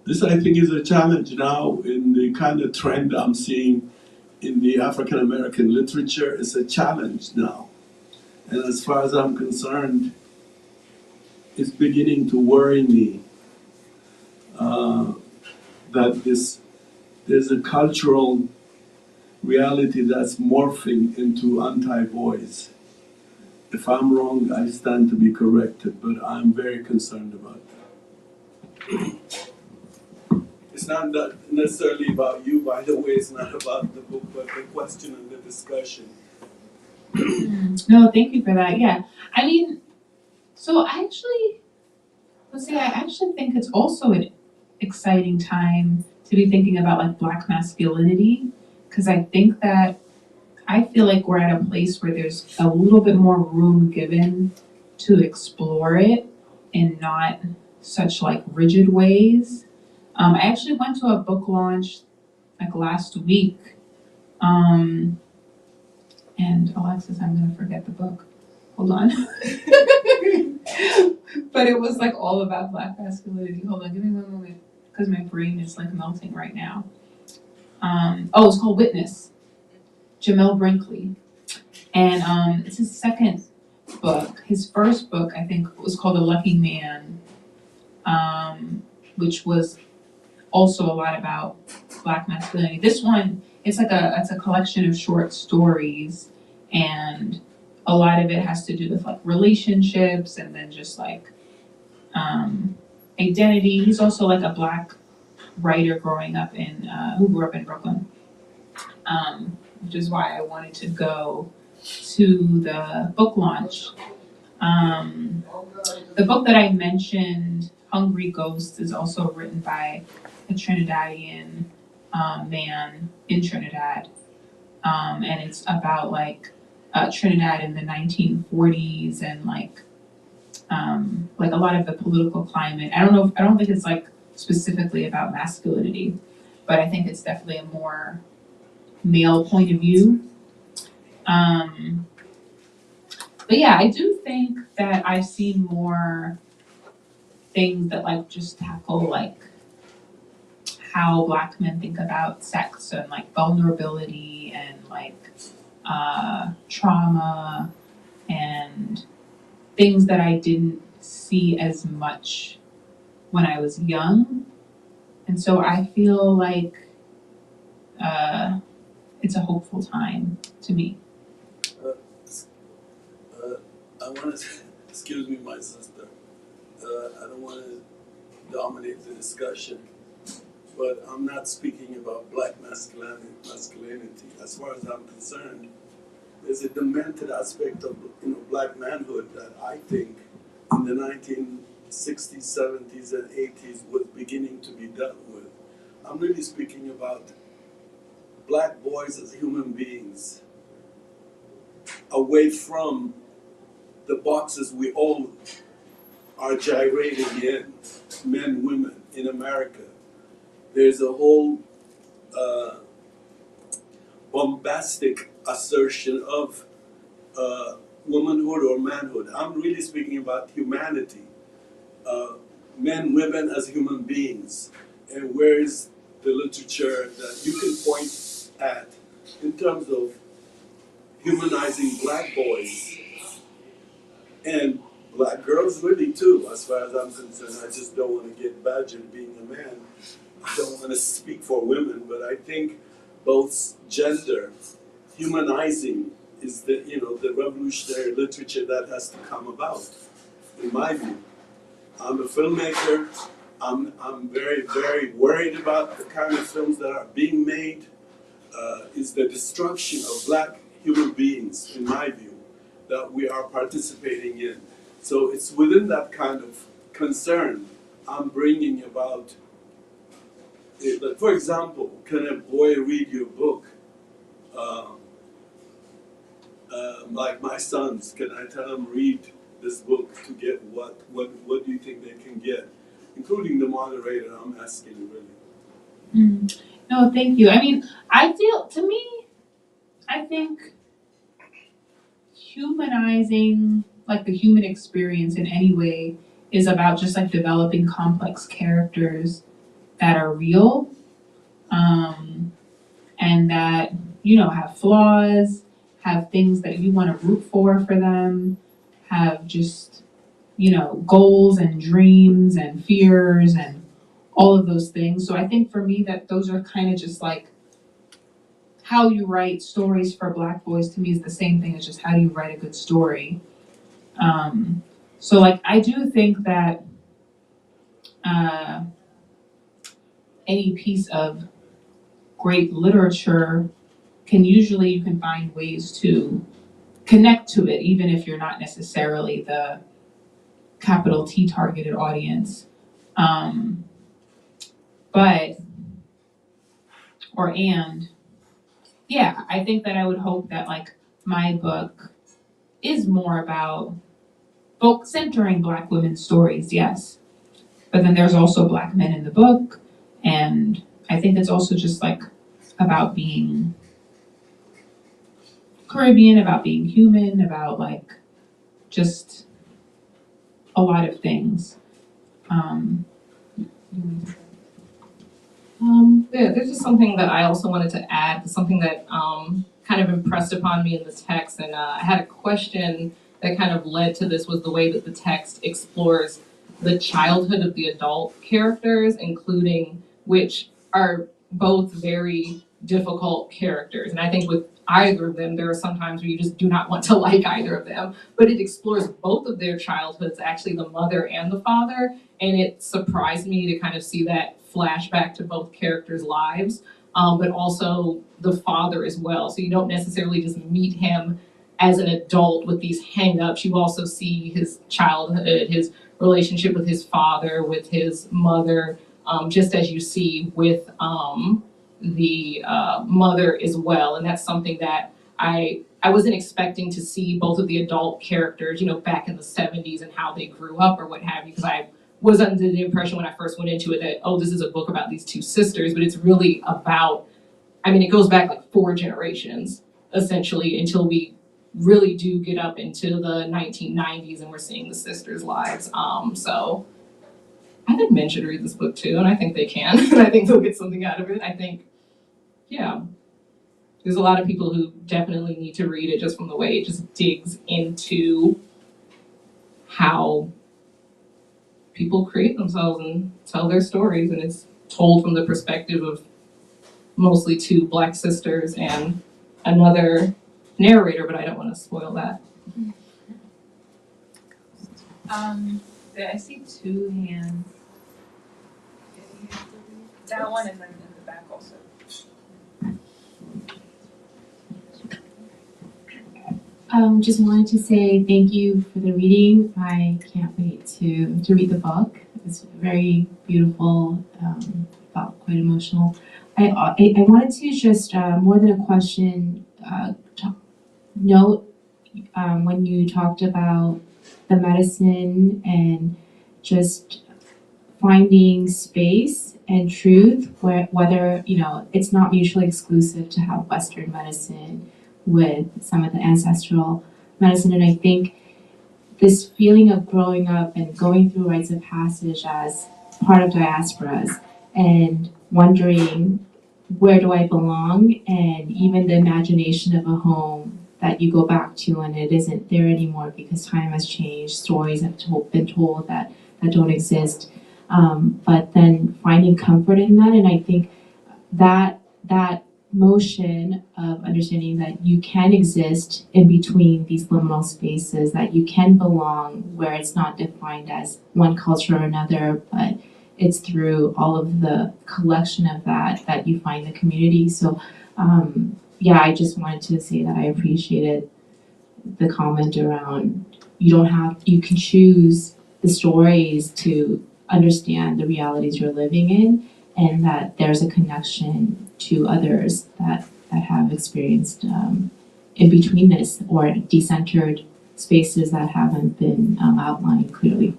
This I think is a challenge now in the kind of trend I'm seeing in the African American literature. It's a challenge now. And as far as I'm concerned, it's beginning to worry me that there's a cultural reality that's morphing into anti-boys. If I'm wrong, I stand to be corrected, but I'm very concerned about that. It's not necessarily about you, by the way, it's not about the book, but the question and the discussion. No, thank you for that. Yeah, I mean, so I actually think it's also an exciting time to be thinking about like Black masculinity, because I think that I feel like we're at a place where there's a little bit more room given to explore it in not such like rigid ways. I actually went to a book launch like last week, and Alexis, I'm gonna forget the book. Hold on. But it was like all about Black masculinity. Hold on, give me one moment, because my brain is like melting right now. It's called Witness, Jamel Brinkley. And it's his second book. His first book, I think, was called A Lucky Man, which was also a lot about Black masculinity. This one, it's a collection of short stories, and a lot of it has to do with like relationships and then just like identity. He's also like a Black writer who grew up in Brooklyn, which is why I wanted to go to the book launch. The book that I mentioned, Hungry Ghosts, is also written by a Trinidadian man in Trinidad, and it's about like Trinidad in the 1940s and like a lot of the political climate. I don't think it's like specifically about masculinity, but I think it's definitely a more male point of view. But yeah, I do think that I've seen more things that like just tackle like how Black men think about sex and like vulnerability and like trauma and things that I didn't see as much when I was young. And so I feel like it's a hopeful time to me. I want to, excuse me, my sister. I don't want to dominate the discussion, but I'm not speaking about black masculinity. As far as I'm concerned, there's a demented aspect of black manhood that I think in the 1960s, 70s, and 80s was beginning to be dealt with. I'm really speaking about black boys as human beings, away from the boxes we all are gyrating in, men, women, in America. There's a whole bombastic assertion of womanhood or manhood. I'm really speaking about humanity, men, women as human beings. And where is the literature that you can point at in terms of humanizing black boys and black girls really too, as far as I'm concerned. I just don't want to get badgered being a man. I don't want to speak for women, but I think both gender humanizing is the revolutionary literature that has to come about, in my view. I'm a filmmaker. I'm very, very worried about the kind of films that are being made. Is the destruction of black human beings, in my view, that we are participating in. So it's within that kind of concern I'm bringing about. Like, for example, can a boy read your book? Like my sons, can I tell them read this book to get what do you think they can get? Including the moderator, I'm asking you really. No, thank you. I mean, I think humanizing like the human experience in any way is about just like developing complex characters that are real, and that, have flaws, have things that you want to root for them, have just, goals and dreams and fears and all of those things. So I think for me that those are kind of just like how you write stories for black boys to me is the same thing as just how do you write a good story. So like I do think that any piece of great literature you can find ways to connect to it, even if you're not necessarily the capital T targeted audience. I think that I would hope that like my book is more about centering black women's stories, yes. But then there's also black men in the book, and I think it's also just like about being Caribbean, about being human, about like just a lot of things. There's just something that I also wanted to add, something that kind of impressed upon me in the text, and I had a question that kind of led to this, was the way that the text explores the childhood of the adult characters, including which are both very difficult characters. And I think with either of them, there are some times where you just do not want to like either of them, but it explores both of their childhoods, actually the mother and the father, and it surprised me to kind of see that flashback to both characters' lives, but also the father as well. So you don't necessarily just meet him as an adult with these hang-ups. You also see his childhood, his relationship with his father, with his mother, just as you see with the mother as well. And that's something that I wasn't expecting to see both of the adult characters, back in the 70s and how they grew up or what have you, because I was under the impression when I first went into it that, this is a book about these two sisters, but it's really about, it goes back like 4 generations, essentially, until we really do get up into the 1990s and we're seeing the sisters' lives. So I think men should read this book too, and I think they can, and I think they'll get something out of it. I think, there's a lot of people who definitely need to read it just from the way it just digs into how people create themselves and tell their stories, and it's told from the perspective of mostly 2 black sisters and another narrator, but I don't want to spoil that. I see two hands. That one and then in the back also. Just wanted to say thank you for the reading. I can't wait to read the book. It's very beautiful. Felt quite emotional. I wanted to just more than a question. Note when you talked about the medicine and just finding space and truth, whether it's not mutually exclusive to have Western medicine with some of the ancestral medicine. And I think this feeling of growing up and going through rites of passage as part of diasporas and wondering where do I belong, and even the imagination of a home that you go back to and it isn't there anymore because time has changed, stories have been told that don't exist, but then finding comfort in that. And I think that motion of understanding that you can exist in between these liminal spaces, that you can belong where it's not defined as one culture or another, but it's through all of the collection of that you find the community. So yeah, I just wanted to say that I appreciated the comment around you can choose the stories to understand the realities you're living in, and that there's a connection to others that have experienced in-betweenness or decentered spaces that haven't been outlined clearly.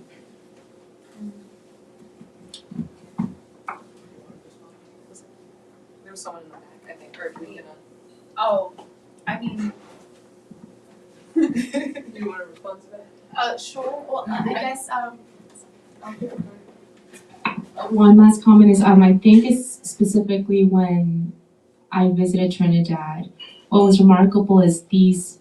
There was someone in the back, I think, or me and Oh, I mean, you want to respond to that? Sure. Well, I guess, One last comment is I think it's specifically when I visited Trinidad, what was remarkable is these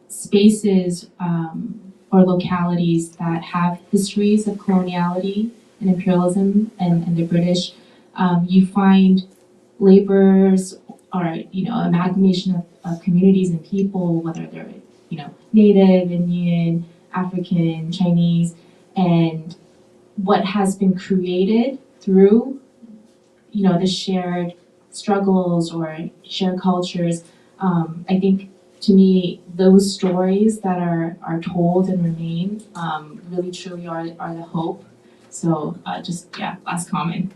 spaces or localities that have histories of coloniality and imperialism and the British, you find laborers or amalgamation of communities and people, whether they're Native, Indian, African, Chinese, and what has been created through the shared struggles or shared cultures. I think to me those stories that are told and remain really truly are the hope. So last comment.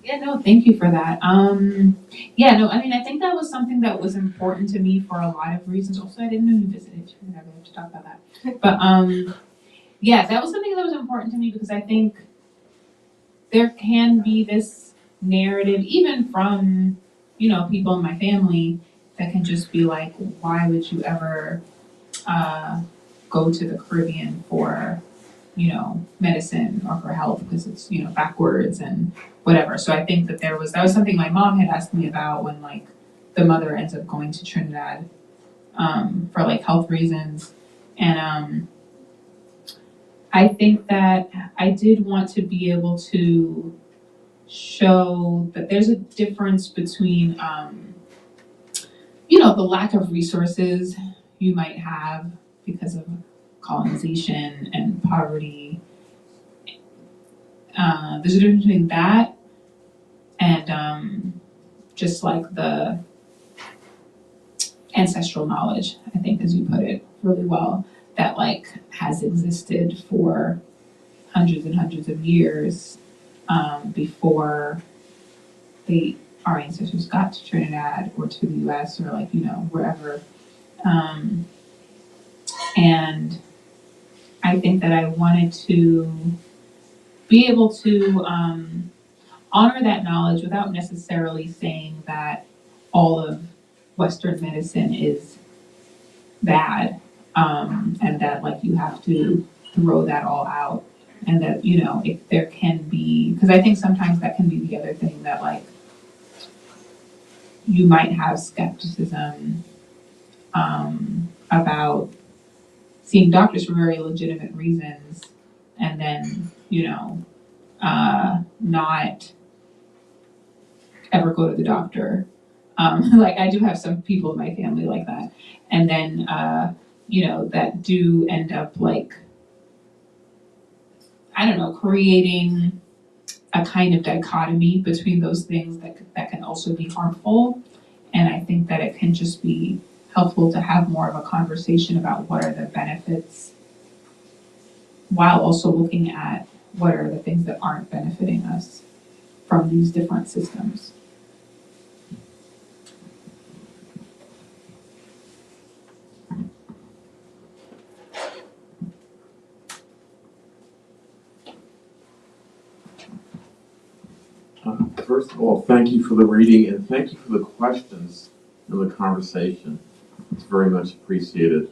yeah, no, thank you for that. Yeah, no, I mean, I think that was something that was important to me for a lot of reasons. Also, I didn't know you visited Trinidad. We have to talk about that. But yeah, that was something that was important to me because I think there can be this narrative, even from people in my family, that can just be like, why would you ever go to the Caribbean for medicine or for health because it's backwards and whatever. So I think that that was something my mom had asked me about when like the mother ends up going to Trinidad for like health reasons. And I think that I did want to be able to show that there's a difference between the lack of resources you might have because of colonization and poverty. There's a difference between that and just like the ancestral knowledge, I think, as you put it really well, that like has existed for hundreds and hundreds of years before our ancestors got to Trinidad or to the US or like wherever. And I think that I wanted to be able to honor that knowledge without necessarily saying that all of Western medicine is bad, and that like you have to throw that all out, and that if there can be, because I think sometimes that can be the other thing, that like you might have skepticism about seeing doctors for very legitimate reasons, and then not ever go to the doctor Like I do have some people in my family like that. And then, you know, that do end up like, I don't know, creating a kind of dichotomy between those things that can also be harmful. And I think that it can just be helpful to have more of a conversation about what are the benefits while also looking at what are the things that aren't benefiting us from these different systems. First of all, thank you for the reading and thank you for the questions and the conversation. It's very much appreciated.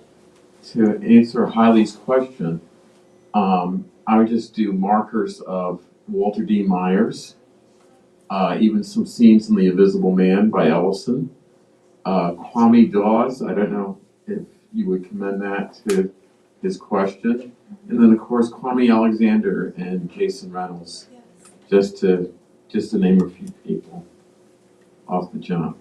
To answer Heidi's question, I would just do markers of Walter D. Myers, even some scenes in The Invisible Man by Ellison, Kwame Dawes. I don't know if you would commend that to his question. And then of course Kwame Alexander and Jason Reynolds, just to name a few people off the jump.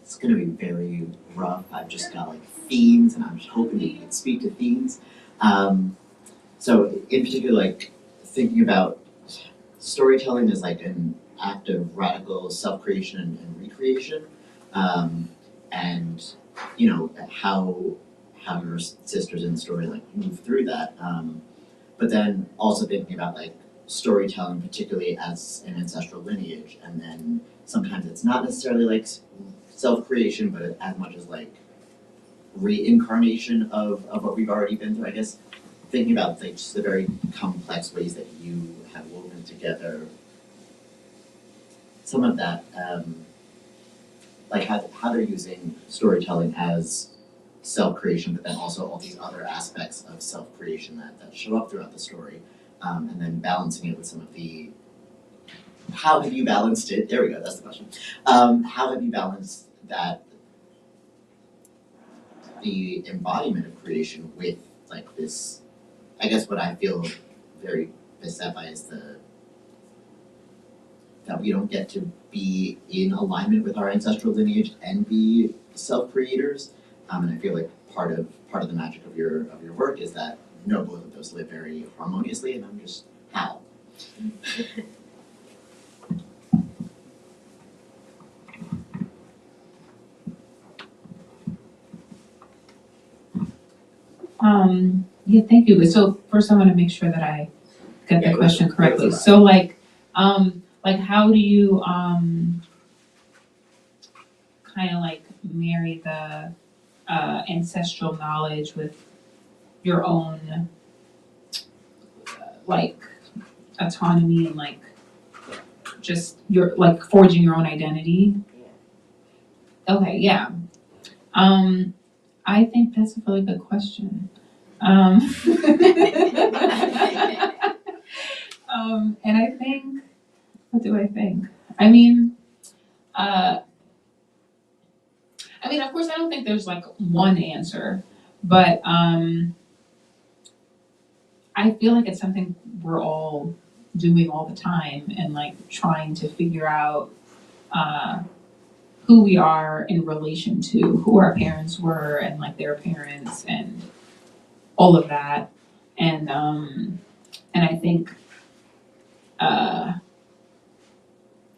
It's going to be very rough. I've just got like themes, and I'm just hoping that you can speak to themes. So in particular, like thinking about storytelling as like an act of radical self-creation and recreation, and you know how your sisters in the story like move through that. But then also thinking about like storytelling, particularly as an ancestral lineage, and then sometimes it's not necessarily like self-creation, but as much as like reincarnation of what we've already been through. I guess thinking about like just the very complex ways that you have woven together some of that, like how they're using storytelling as self-creation, but then also all these other aspects of self-creation that show up throughout the story, and then balancing it with some of the. How have you balanced it? There we go, that's the question. How have you balanced that, the embodiment of creation with like this, I guess what I feel very beset by is that we don't get to be in alignment with our ancestral lineage and be self-creators. And I feel like part of the magic of your work is that no, both of those live very harmoniously, and I'm just, how? Yeah, thank you. So first I want to make sure that I get the question correctly. So like how do you kind of like marry the ancestral knowledge with your own like autonomy and like just your like forging your own identity? Okay, yeah. I think that's a really good question. And I think, what do I think? I mean, of course, I don't think there's like one answer, but I feel like it's something we're all doing all the time and like trying to figure out who we are in relation to who our parents were and like their parents and all of that. And I think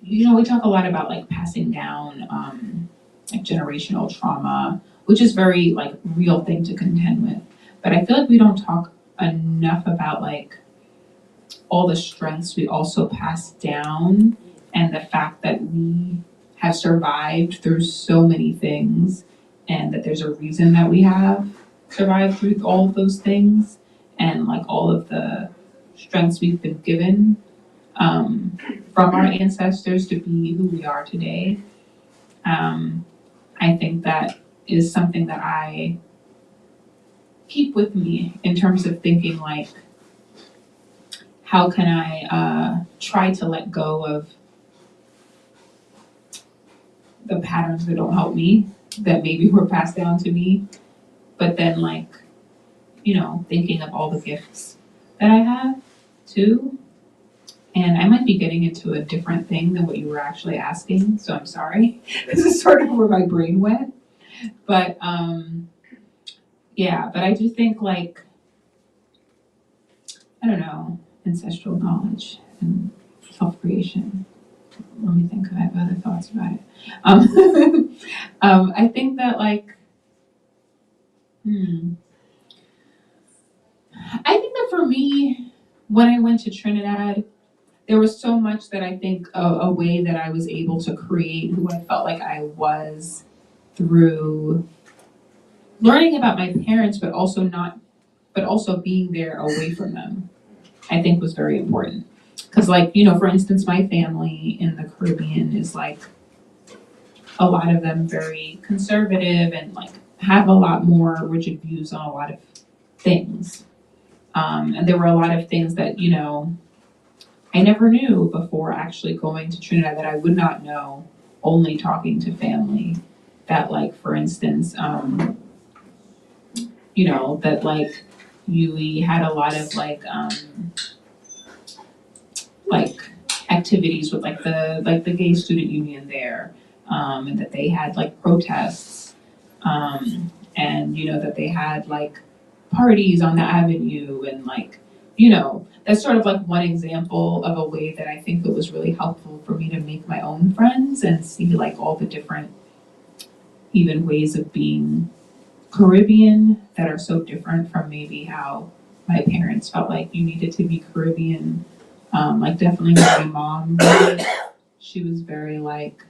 we talk a lot about like passing down like generational trauma, which is very like real thing to contend with. But I feel like we don't talk enough about like all the strengths we also pass down and the fact that we have survived through so many things and that there's a reason that we have survived through all of those things and like all of the strengths we've been given from our ancestors to be who we are today. I think that is something that I keep with me in terms of thinking like, how can I try to let go of the patterns that don't help me, that maybe were passed down to me, but then like, you know, thinking of all the gifts that I have too. And I might be getting into a different thing than what you were actually asking, so I'm sorry. This is sort of where my brain went. But yeah, but I do think like, I don't know, ancestral knowledge and self-creation. Let me think, I have other thoughts about it. I think that like, I think that for me, when I went to Trinidad, there was so much that I think a way that I was able to create who I felt like I was through learning about my parents, but also being there away from them, I think was very important. Because like, you know, for instance, my family in the Caribbean is like, a lot of them very conservative and like have a lot more rigid views on a lot of things. And there were a lot of things that, you know, I never knew before actually going to Trinidad that I would not know only talking to family. That like, for instance, you know, that like we had a lot of like activities with like the gay student union there, and that they had like protests, and you know that they had like parties on the avenue and like, you know, that's sort of like one example of a way that I think it was really helpful for me to make my own friends and see like all the different even ways of being Caribbean that are so different from maybe how my parents felt like you needed to be Caribbean. Like definitely my mom, she was very like,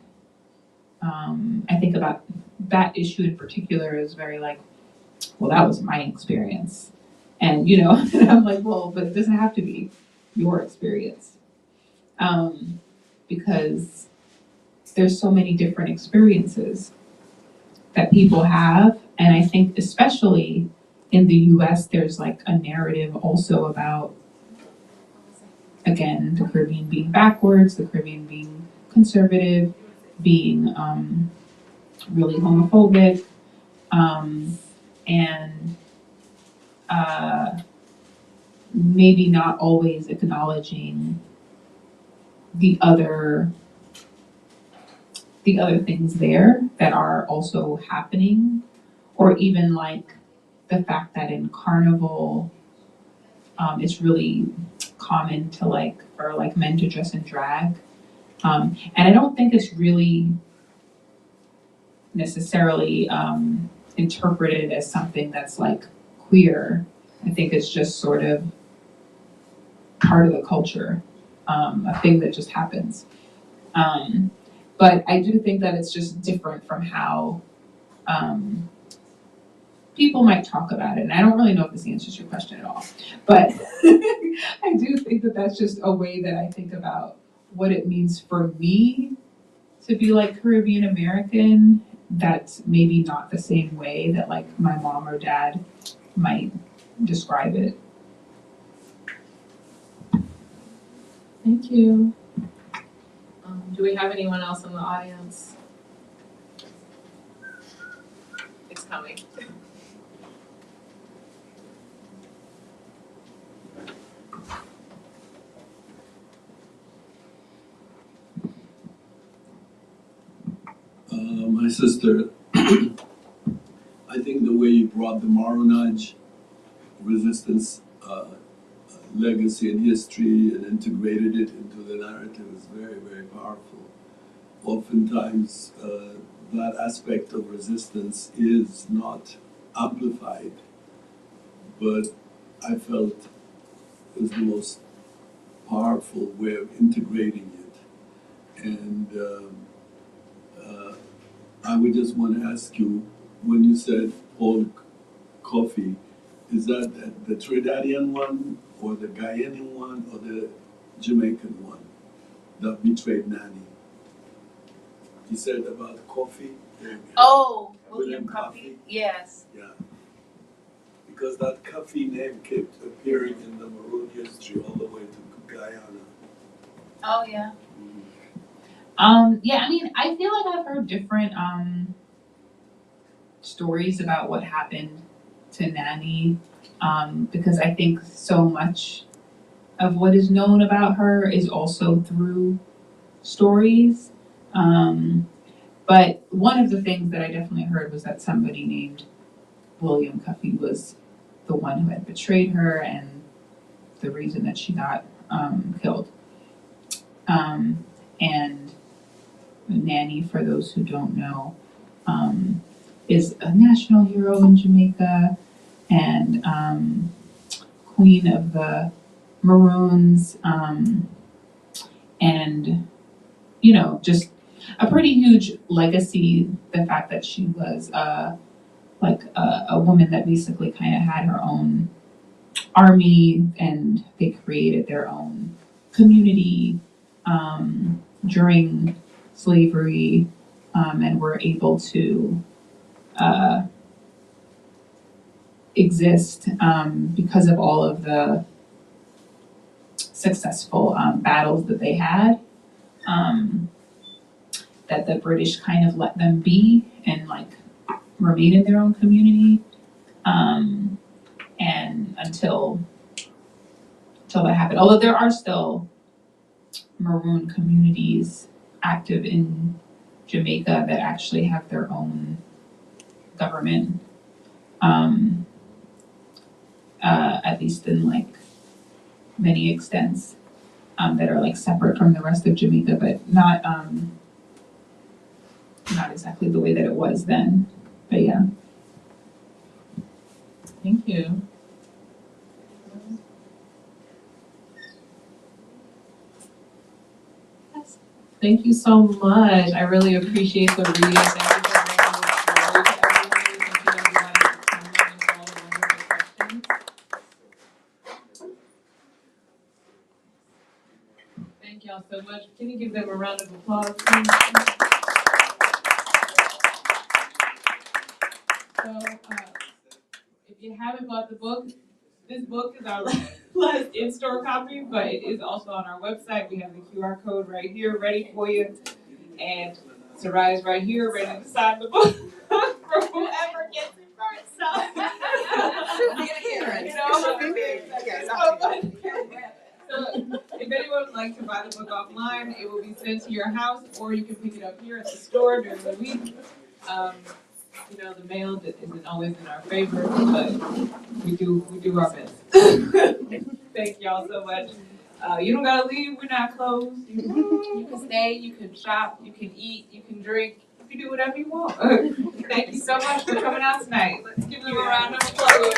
I think about that issue in particular is very like, well, that was my experience. And, you know, and I'm like, well, but it doesn't have to be your experience. Because there's so many different experiences that people have. And I think especially in the US, there's like a narrative also about, again, the Caribbean being backwards, the Caribbean being conservative, being really homophobic, and maybe not always acknowledging the other things there that are also happening, or even like the fact that in Carnival, it's really common to like for like men to dress in drag, and I don't think it's really necessarily interpreted as something that's like queer. I think it's just sort of part of the culture, a thing that just happens. But I do think that it's just different from how people might talk about it. And I don't really know if this answers your question at all, but I do think that that's just a way that I think about what it means for me to be like Caribbean American. That's maybe not the same way that like my mom or dad might describe it. Thank you. Do we have anyone else in the audience? It's coming. My sister, I think the way you brought the Maronage resistance legacy and history and integrated it into the narrative is very, very powerful. Oftentimes, that aspect of resistance is not amplified, but I felt it was the most powerful way of integrating it. And I would just want to ask you, when you said old coffee, is that the Trinidadian one, or the Guyanian one, or the Jamaican one that betrayed Nanny? You said about coffee? Oh, William Coffee? Yes. Yeah. Because that coffee name kept appearing in the Maroon history all the way to Guyana. Oh, yeah. Yeah, I mean, I feel like I've heard different stories about what happened Nanny, because I think so much of what is known about her is also through stories. But one of the things that I definitely heard was that somebody named William Cuffey was the one who had betrayed her and the reason that she got killed. And Nanny, for those who don't know, is a national hero in Jamaica and queen of the Maroons, and you know, just a pretty huge legacy. The fact that she was like a woman that basically kind of had her own army and they created their own community during slavery, and were able to exist because of all of the successful battles that they had, that the British kind of let them be and like remain in their own community, and until that happened. Although there are still Maroon communities active in Jamaica that actually have their own government, at least in like many extents, that are like separate from the rest of Jamaica, but not exactly the way that it was then. But yeah. Thank you. Thank you so much. I really appreciate the reading. Thank you for bringing this story to everyone. Thank you everybody for coming and for all the wonderful questions. Thank y'all so much. Can you give them a round of applause, please? So, if you haven't bought the book, this book is our last in-store copy, but it is also on our website. We have the QR code right here, ready for you. And Soraya's right here, ready to sign the book for whoever gets it first. So, if anyone would like to buy the book offline, it will be sent to your house, or you can pick it up here at the store during the week. You know, the mail isn't always in our favor, but we do our best. Thank y'all so much. You don't gotta leave, we're not closed. You can stay, you can shop, you can eat, you can drink, you can do whatever you want. Thank you so much for coming out tonight. Let's give them a round of applause.